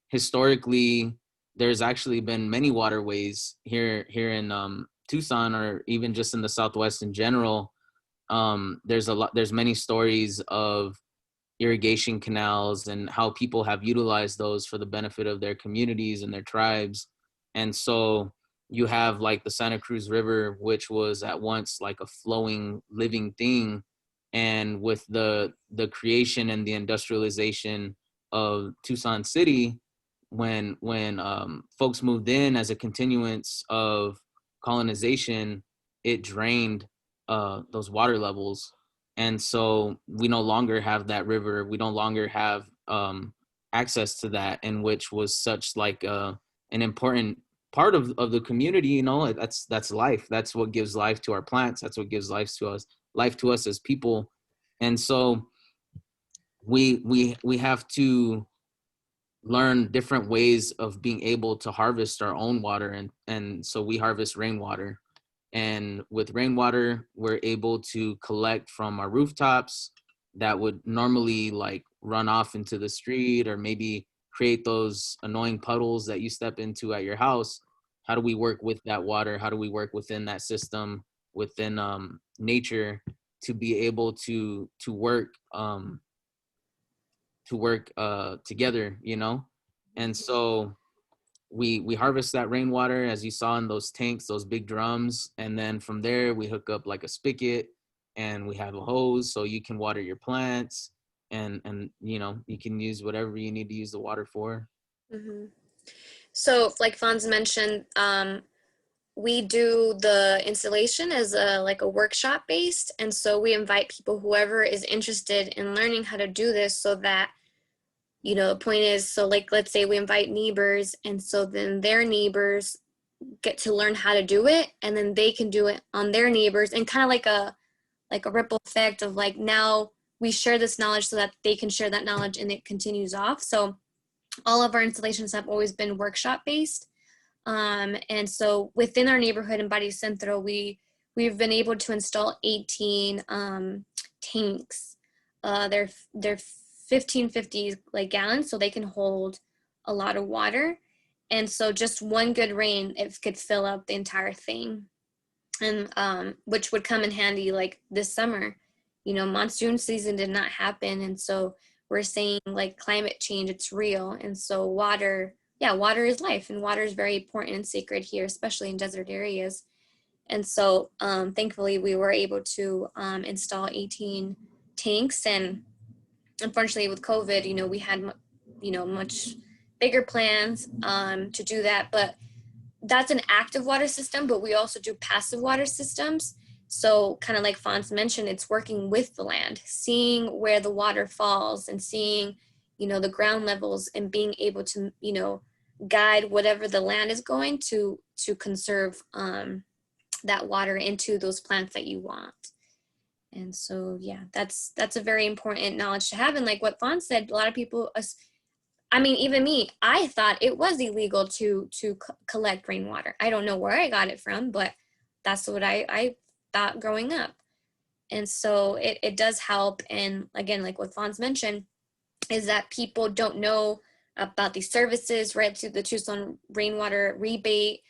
Historically, there's actually been many waterways here in Tucson, or even just in the Southwest in general. There's many stories of irrigation canals and how people have utilized those for the benefit of their communities and their tribes. And so you have like the Santa Cruz River, which was at once like a flowing, living thing. And with the creation and the industrialization of Tucson City, when folks moved in as a continuance of colonization, it drained those water levels. And so we no longer have that river. We no longer have access to that, and which was such like an important part of the community. You know, that's life. That's what gives life to our plants. That's what gives life to us as people. And so we have to learn different ways of being able to harvest our own water, and so we harvest rainwater. And with rainwater, we're able to collect from our rooftops that would normally like run off into the street, or maybe create those annoying puddles that you step into at your house. How do we work with that water? How do we work within that system, within nature, to be able to work together, you know? And so we harvest that rainwater, as you saw in those tanks, those big drums, and then from there we hook up like a spigot, and we have a hose so you can water your plants, and you know, you can use whatever you need to use the water for. Mhm. So, like Fonz mentioned, we do the installation as a workshop based, and so we invite people, whoever is interested in learning how to do this, so that, you know, the point is, so like let's say we invite neighbors, and so then their neighbors get to learn how to do it, and then they can do it on their neighbors, and kind of like a ripple effect of like, now we share this knowledge so that they can share that knowledge, and it continues off. So all of our installations have always been workshop based. And so within our neighborhood in Barrio Centro, we've been able to install 18 tanks. They're 1550 like gallons, so they can hold a lot of water. And so just one good rain, it could fill up the entire thing. And which would come in handy like this summer. You know, monsoon season did not happen, and so we're saying like climate change, it's real. And so water is life, and water is very important and sacred here, especially in desert areas. And so thankfully we were able to install 18 tanks. And unfortunately with COVID, you know, we had, you know, much bigger plans to do that, but that's an active water system, but we also do passive water systems. So kind of like Fonz mentioned, it's working with the land, seeing where the water falls, and seeing, you know, the ground levels, and being able to, you know, guide whatever the land is going to conserve that water into those plants that you want. And so, yeah, that's a very important knowledge to have. And like what Fawn said, a lot of people, I mean, even me, I thought it was illegal to collect rainwater. I don't know where I got it from, but that's what I thought growing up. And so it does help. And again, like what Fawn's mentioned, is that people don't know about these services, right? To the Tucson rainwater rebate.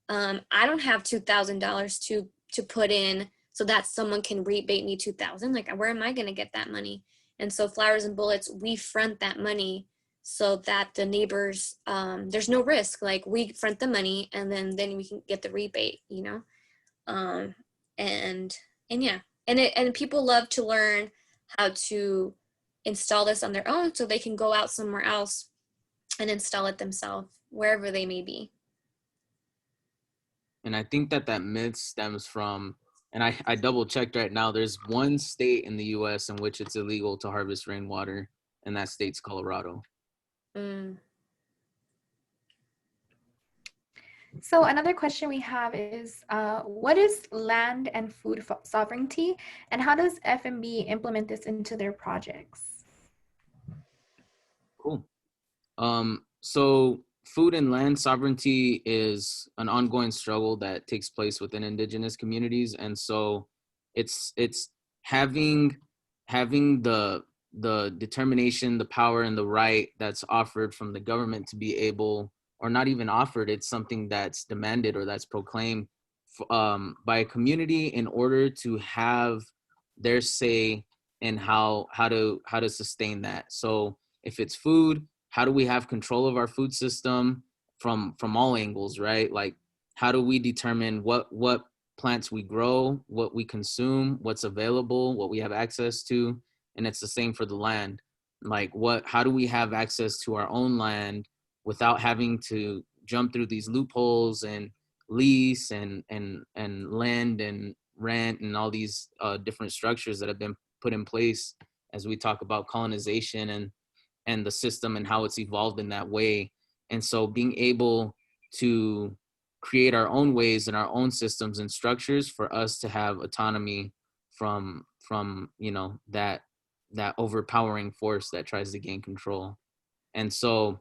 I don't have $2,000 to put in so that someone can rebate me $2,000. Like, where am I going to get that money? And so Flowers and Bullets, we front that money so that the neighbors, there's no risk. Like, we front the money and then we can get the rebate, you know? And yeah, and people love to learn how to install this on their own so they can go out somewhere else and install it themselves wherever they may be. And I think that myth stems from, and I double checked right now, there's one state in the US in which it's illegal to harvest rainwater, and that state's Colorado. So another question we have is, what is land and food sovereignty, and how does FMB implement this into their projects? Cool. So food and land sovereignty is an ongoing struggle that takes place within indigenous communities. And so it's having the determination, the power, and the right that's offered from the government to be able, or not even offered, it's something that's demanded or that's proclaimed by a community in order to have their say in how to sustain that. So if it's food, how do we have control of our food system from all angles, right? Like, how do we determine what plants we grow, what we consume, what's available, what we have access to? And it's the same for the land. Like, how do we have access to our own land without having to jump through these loopholes and lease and lend and rent and all these different structures that have been put in place as we talk about colonization and the system and how it's evolved in that way. And so being able to create our own ways and our own systems and structures for us to have autonomy from you know, that overpowering force that tries to gain control. And so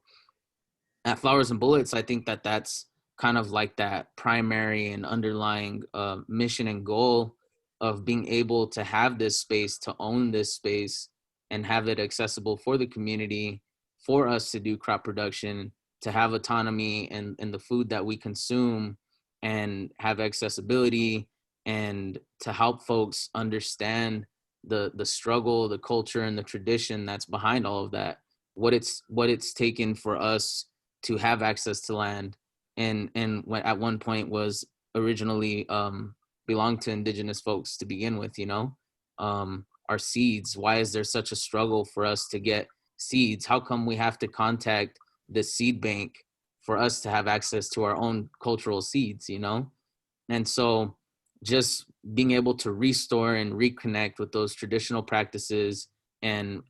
at Flowers and Bullets, I think that's kind of like that primary and underlying mission and goal of being able to have this space, to own this space, and have it accessible for the community, for us to do crop production, to have autonomy in the food that we consume, and have accessibility, and to help folks understand the struggle, the culture, and the tradition that's behind all of that. What it's taken for us to have access to land, and what at one point was originally belonged to indigenous folks to begin with, you know. Our seeds, why is there such a struggle for us to get seeds? How come we have to contact the seed bank for us to have access to our own cultural seeds, you know? And so just being able to restore and reconnect with those traditional practices and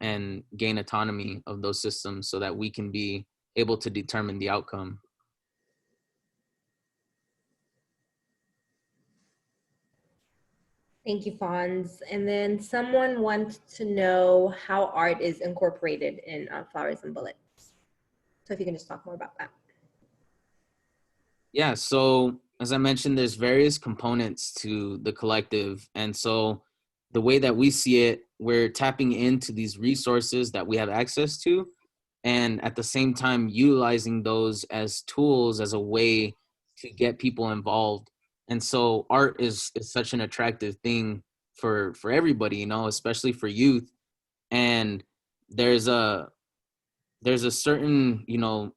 gain autonomy of those systems so that we can be able to determine the outcome. Thank you, Fonz. And then someone wants to know how art is incorporated in Flowers and Bullets. So if you can just talk more about that. Yeah, so as I mentioned, there's various components to the collective. And so the way that we see it, we're tapping into these resources that we have access to, and at the same time utilizing those as tools, as a way to get people involved. And so art is such an attractive thing for everybody, you know, especially for youth. And there's a certain, you know,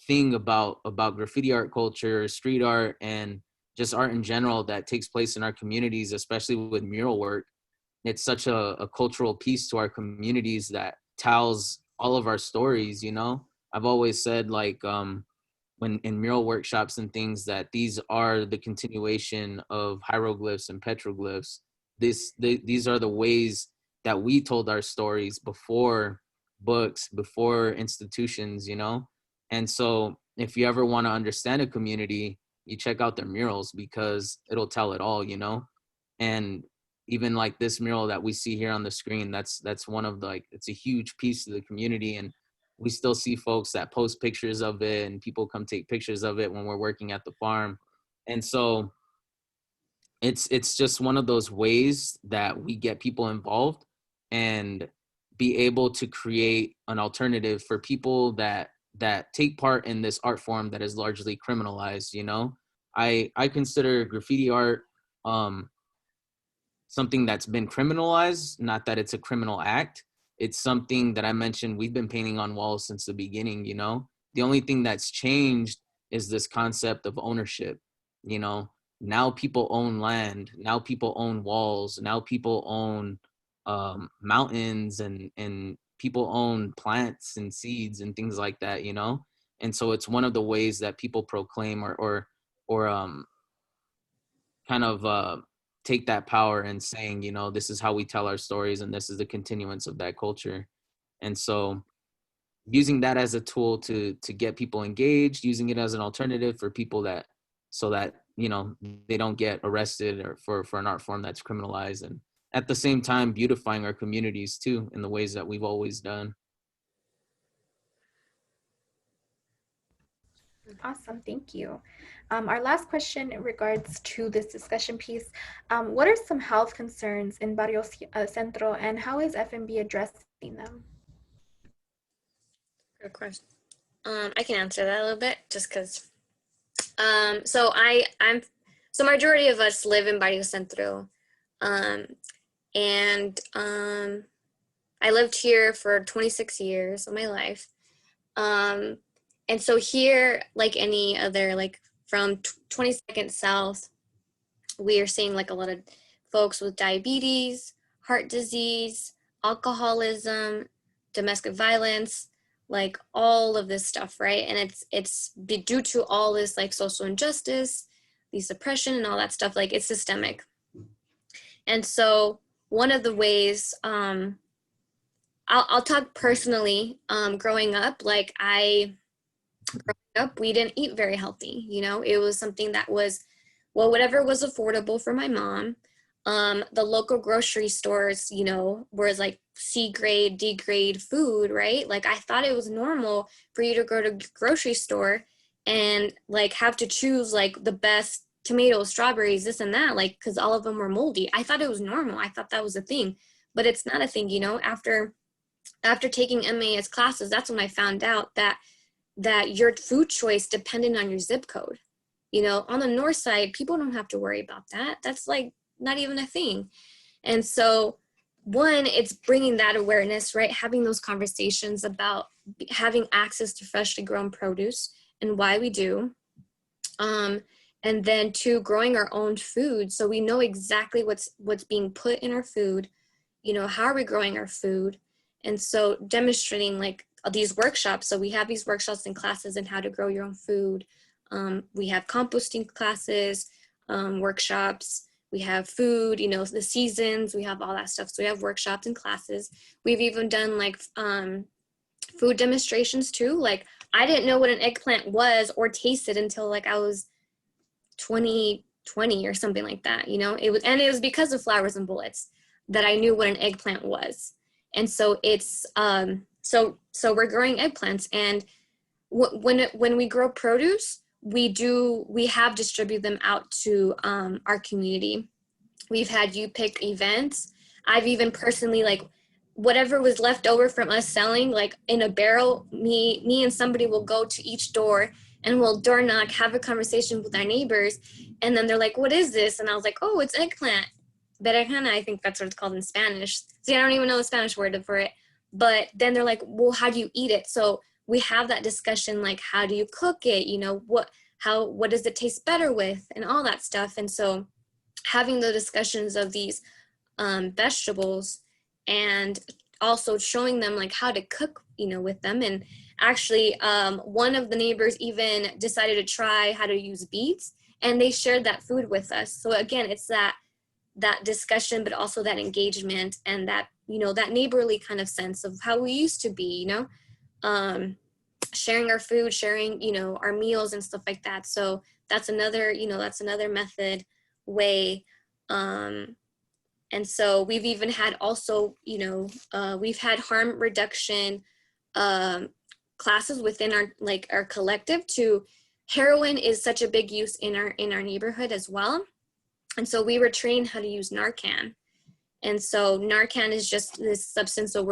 thing about graffiti art culture, street art, and just art in general that takes place in our communities, especially with mural work. It's such a cultural piece to our communities that tells all of our stories, you know. I've always said, like, when in mural workshops and things, that these are the continuation of hieroglyphs and petroglyphs. These are the ways that we told our stories before books, before institutions, you know. And so if you ever want to understand a community, you check out their murals, because it'll tell it all, you know. And even like this mural that we see here on the screen, that's one of the, like, it's a huge piece of the community. And we still see folks that post pictures of it, and people come take pictures of it when we're working at the farm. And so it's just one of those ways that we get people involved and be able to create an alternative for people that take part in this art form that is largely criminalized. You know, I consider graffiti art something that's been criminalized, not that it's a criminal act. It's something that I mentioned, we've been painting on walls since the beginning. You know, the only thing that's changed is this concept of ownership. You know, now people own land, now people own walls, now people own mountains, and people own plants and seeds and things like that, you know. And so it's one of the ways that people proclaim or kind of take that power and saying, you know, this is how we tell our stories, and this is the continuance of that culture. And so using that as a tool to get people engaged, using it as an alternative for people that, so that, you know, they don't get arrested or for an art form that's criminalized, and at the same time beautifying our communities too in the ways that we've always done. Awesome, thank you. Our last question in regards to this discussion piece. What are some health concerns in Barrio Centro, and how is FMB addressing them? Good question. I can answer that a little bit just because. So majority of us live in Barrio Centro, and I lived here for 26 years of my life. And so here, like any other, like from 22nd South, we are seeing like a lot of folks with diabetes, heart disease, alcoholism, domestic violence, like all of this stuff, right? And it's due to all this like social injustice, the suppression and all that stuff, like it's systemic. And so one of the ways, I'll talk personally, growing up, we didn't eat very healthy, you know. It was something that was, well, whatever was affordable for my mom. The local grocery stores, you know, was like C grade, D grade food, right? Like I thought it was normal for you to go to grocery store and like have to choose like the best tomatoes, strawberries, this and that, like, cause all of them were moldy. I thought it was normal. I thought that was a thing, but it's not a thing, you know. After taking MAS classes, that's when I found out that your food choice depended on your zip code. You know, on the north side, people don't have to worry about that. That's like not even a thing. And so one, it's bringing that awareness, right? Having those conversations about having access to freshly grown produce and why we do. And then two, growing our own food. So we know exactly what's being put in our food, you know, how are we growing our food? And so demonstrating like these workshops. So we have these workshops and classes in how to grow your own food. We have composting classes, workshops, we have food, you know, the seasons, we have all that stuff. So we have workshops and classes. We've even done like food demonstrations too. Like I didn't know what an eggplant was or tasted until like I was 20 or something like that, you know. It was because of Flowers and Bullets that I knew what an eggplant was. And so it's so we're growing eggplants, and when we grow produce, we have distributed them out to our community. We've had you pick events. I've even personally, like, whatever was left over from us selling, like in a barrel, me and somebody will go to each door and we'll door knock, have a conversation with our neighbors, and then they're like, "What is this?" And I was like, "Oh, it's eggplant." Berenjena, I think that's what it's called in Spanish. See, I don't even know the Spanish word for it. But then they're like, "Well, how do you eat it?" So we have that discussion, like, how do you cook it? You know, what does it taste better with, and all that stuff. And so having the discussions of these vegetables, and also showing them like how to cook, you know, with them. And actually one of the neighbors even decided to try how to use beets, and they shared that food with us. So again, it's that discussion, but also that engagement, and that, you know, that neighborly kind of sense of how we used to be, you know, sharing our food, sharing, you know, our meals and stuff like that. So that's another, you know, that's another method, way. And so we've even had also, we've had harm reduction classes within our collective. To heroin is such a big use in our neighborhood as well. And so we were trained how to use Narcan. And so Narcan is just this substance. So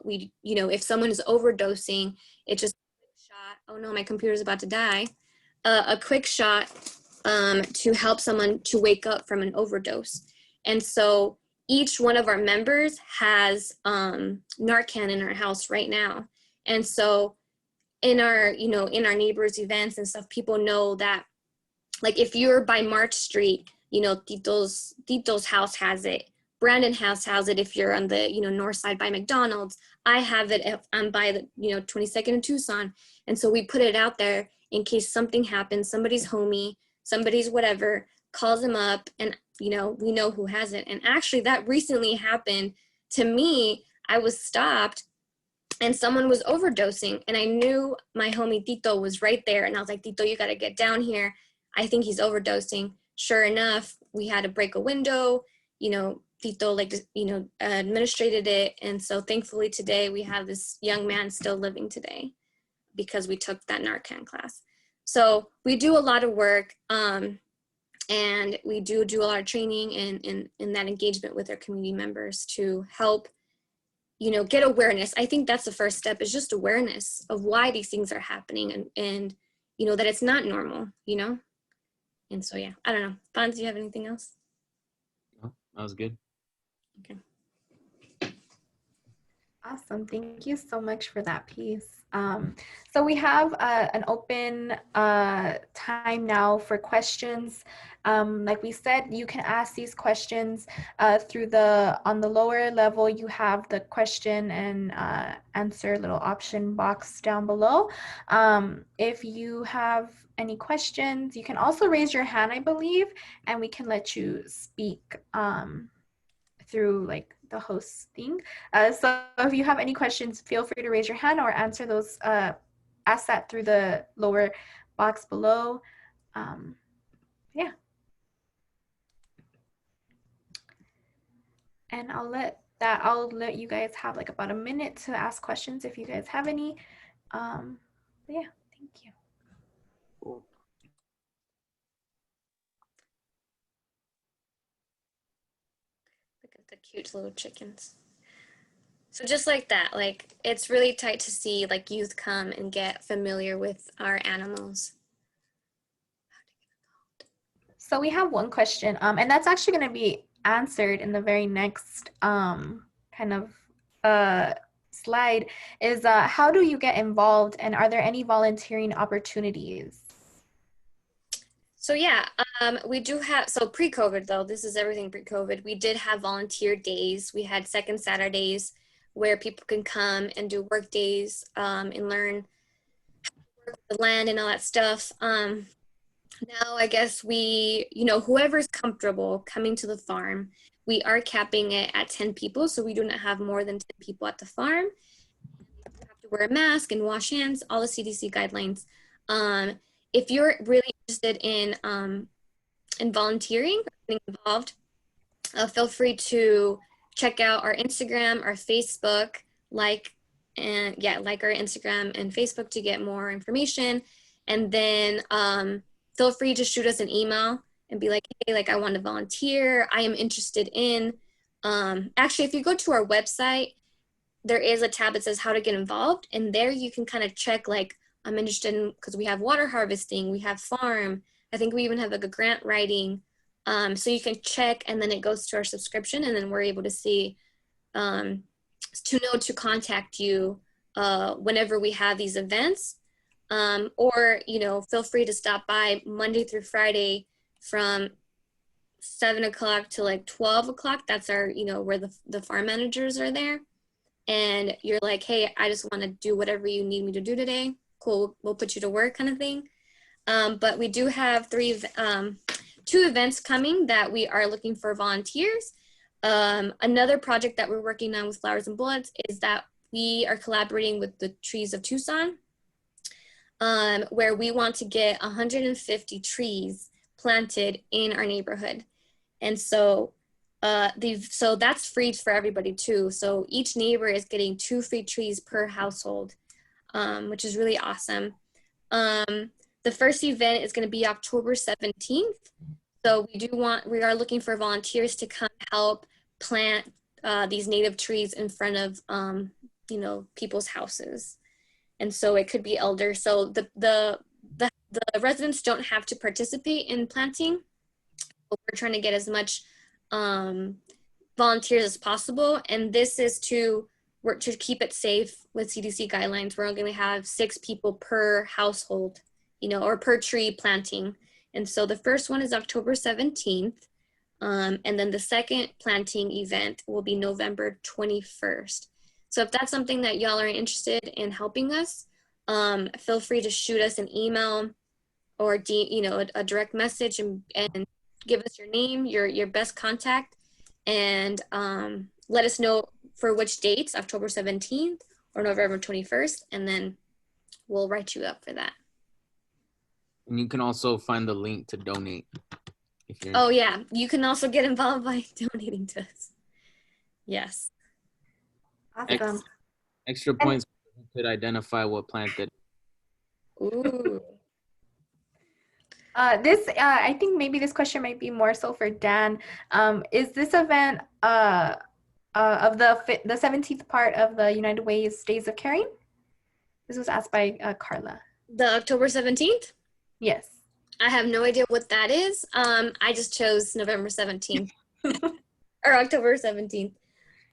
if someone is overdosing, it's just a quick shot. Oh no, my computer's about to die. A quick shot to help someone to wake up from an overdose. And so each one of our members has Narcan in our house right now. And so in our neighbors events and stuff, people know that, like, if you're by March Street, Tito's house has it. Brandon House has it if you're on the north side by McDonald's. I have it if I'm by the 22nd and Tucson. And so we put it out there in case something happens, somebody's homie, somebody's whatever, calls them up, and we know who has it. And actually that recently happened to me. I was stopped and someone was overdosing, and I knew my homie Tito was right there, and I was like, Tito, you got to get down here. I think he's overdosing. Sure enough, we had to break a window. Tito administrated it. And so thankfully today we have this young man still living today because we took that Narcan class. So we do a lot of work, and we do a lot of training and that engagement with our community members to help, get awareness. I think that's the first step, is just awareness of why these things are happening, and that it's not normal, And so, yeah, I don't know. Fonz, do you have anything else? No, that was good. Okay. Awesome. Thank you so much for that piece. So we have an open time now for questions. Like we said, you can ask these questions on the lower level. You have the question and answer little option box down below. If you have any questions, you can also raise your hand, I believe, and we can let you speak through like the host thing. So if you have any questions, feel free to raise your hand or answer those, ask that through the lower box below. Yeah. And I'll let you guys have like about a minute to ask questions if you guys have any. But yeah, thank you. Cool. Look at the cute little chickens. So just like that, like, it's really tight to see like youth come and get familiar with our animals. So we have one question, and that's actually going to be answered in the very next kind of slide, is how do you get involved, and are there any volunteering opportunities? So yeah, we do have, so pre-COVID though, this is everything pre-COVID, we did have volunteer days. We had second Saturdays where people can come and do work days and learn how to work with the land and all that stuff. Now I guess we, whoever's comfortable coming to the farm, we are capping it at 10 people. So we do not have more than 10 people at the farm. You have to wear a mask and wash hands, all the CDC guidelines. If you're really interested in volunteering, getting involved, feel free to check out our Instagram, our Facebook, like our Instagram and Facebook to get more information. And then feel free to shoot us an email and be like, hey, like, I want to volunteer. I am interested in, actually, if you go to our website, there is a tab that says how to get involved. And there you can kind of check, like, I'm interested in, because we have water harvesting, we have farm. I think we even have like a grant writing. So you can check, and then it goes to our subscription, and then we're able to see, to know to contact you whenever we have these events. Or, feel free to stop by Monday through Friday from 7 o'clock to like 12 o'clock. That's our, where the farm managers are there. And you're like, hey, I just want to do whatever you need me to do today. Cool, we'll put you to work, kind of thing. But we do have 2 events coming that we are looking for volunteers. Another project that we're working on with Flowers and Bullets is that we are collaborating with the Trees of Tucson, where we want to get 150 trees planted in our neighborhood. And so So that's free for everybody too. So each neighbor is getting 2 free trees per household, which is really awesome. The first event is going to be October 17th. So we are looking for volunteers to come help plant these native trees in front of, people's houses. And so it could be elders. So the residents don't have to participate in planting. But we're trying to get as much volunteers as possible. And this is to work to keep it safe with CDC guidelines. We're going to have 6 people per household, or per tree planting. And so the first one is October 17th. And then the second planting event will be November 21st. So if that's something that y'all are interested in helping us, feel free to shoot us an email or a direct message and give us your name, your best contact, and let us know for which dates, October 17th or November 21st, and then we'll write you up for that. And you can also find the link to donate. If you're Oh yeah, you can also get involved by donating to us. Yes. Awesome. Extra points could identify what plant that. Ooh. I think maybe this question might be more so for Dan. Is this event of the 17th part of the United Way's Days of Caring? This was asked by Carla. The October 17th? Yes. I have no idea what that is. I just chose November 17th or October 17th.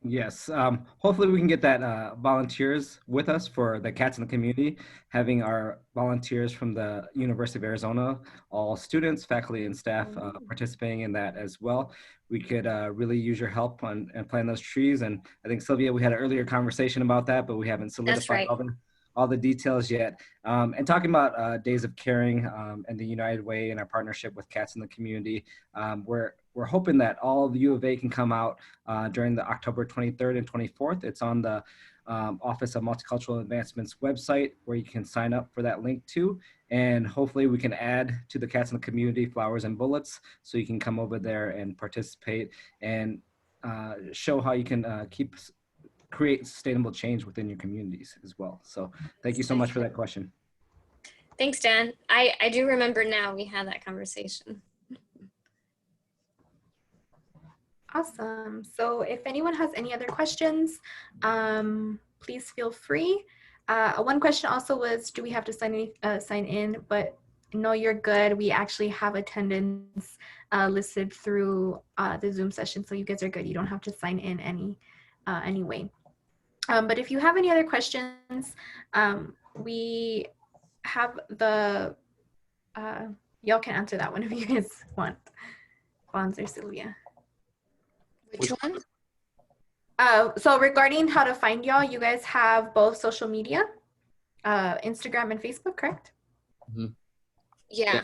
Yes, hopefully we can get that volunteers with us for the Cats in the Community, having our volunteers from the University of Arizona, all students, faculty, and staff participating in that as well. We could really use your help on and plant those trees. And I think, Sylvia, we had an earlier conversation about that, but we haven't solidified right. all the details yet. And talking about Days of Caring and the United Way and our partnership with Cats in the Community, we're hoping that all of U of A can come out during the October 23rd and 24th. It's on the Office of Multicultural Advancement's website where you can sign up for that link too. And hopefully we can add to the Cats in the Community Flowers and Bullets so you can come over there and participate and show how you can create sustainable change within your communities as well. So thank you so much for that question. Thanks, Dan. I do remember now we had that conversation. Awesome. So if anyone has any other questions, please feel free. One question also was, do we have to sign in? But no, you're good. We actually have attendance listed through the Zoom session, so you guys are good. You don't have to sign in anyway. But if you have any other questions, we have the, y'all can answer that one if you guys want, Fonz or Sylvia. Which one? So regarding how to find y'all, you guys have both social media, Instagram and Facebook, correct? Mm-hmm. Yeah.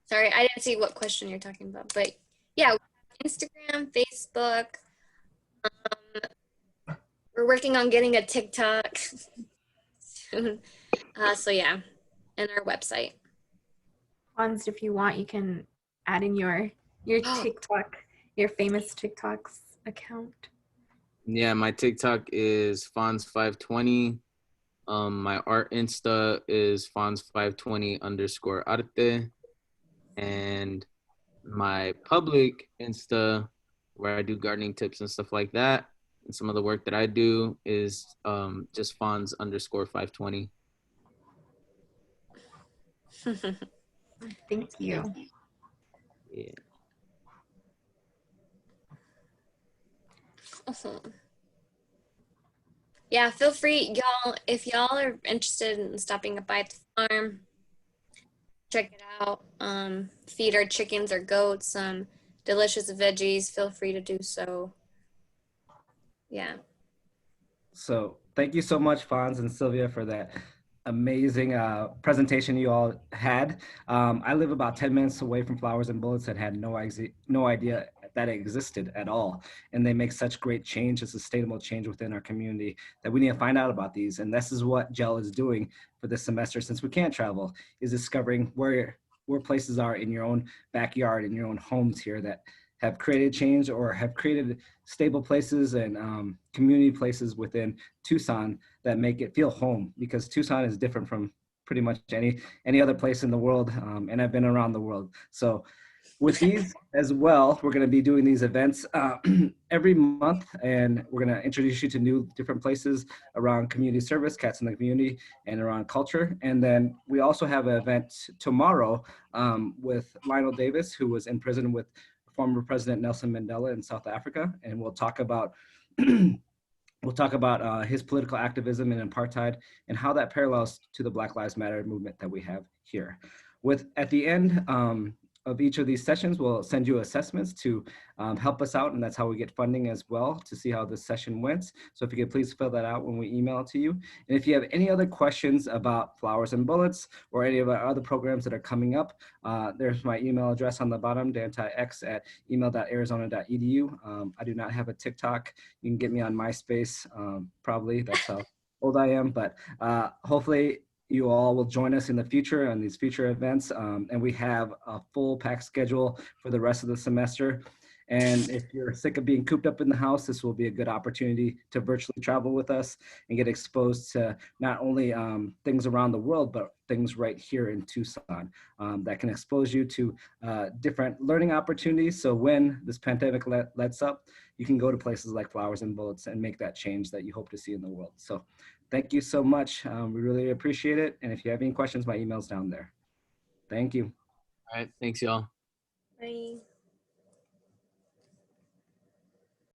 Sorry, I didn't see what question you're talking about, but yeah, Instagram, Facebook. We're working on getting a TikTok soon. So yeah, and our website. Fonz, if you want, you can add in your TikTok, your famous TikTok's account. Yeah, my TikTok is Fonz520. My art Insta is Fonz520_arte. And my public Insta, where I do gardening tips and stuff like that, and some of the work that I do is just Fonz_520. Thank you. Yeah. Awesome. Yeah, feel free, y'all, if y'all are interested in stopping by at the farm, check it out. Feed our chickens or goats some delicious veggies, feel free to do so. Yeah. So thank you so much, Fonz and Sylvia, for that amazing presentation you all had. I live about 10 minutes away from Flowers and Bullets and had no idea that it existed at all. And they make such great change, a sustainable change within our community, that we need to find out about these. And this is what GEL is doing for this semester, since we can't travel, is discovering where places are in your own backyard, in your own homes here that have created change or have created stable places and community places within Tucson that make it feel home, because Tucson is different from pretty much any other place in the world, and I've been around the world. So with these as well, we're going to be doing these events every month, and we're going to introduce you to new different places around community service, cats in the community, and around culture. And then we also have an event tomorrow with Lionel Davis, who was in prison with former President Nelson Mandela in South Africa, and we'll talk about his political activism in apartheid and how that parallels to the Black Lives Matter movement that we have here. At the end of each of these sessions, we'll send you assessments to help us out, and that's how we get funding as well, to see how this session went. So if you could please fill that out when we email it to you. And if you have any other questions about Flowers and Bullets or any of our other programs that are coming up, there's my email address on the bottom, dantix@email.arizona.edu. I do not have a TikTok. You can get me on MySpace, probably. That's how old I am, but hopefully you all will join us in the future on these future events. And we have a full packed schedule for the rest of the semester. And if you're sick of being cooped up in the house, this will be a good opportunity to virtually travel with us and get exposed to not only things around the world, but things right here in Tucson that can expose you to different learning opportunities. So when this pandemic lets up, you can go to places like Flowers and Bullets and make that change that you hope to see in the world. So thank you so much. We really appreciate it. And if you have any questions, my email's down there. Thank you. All right. Thanks, y'all. Bye.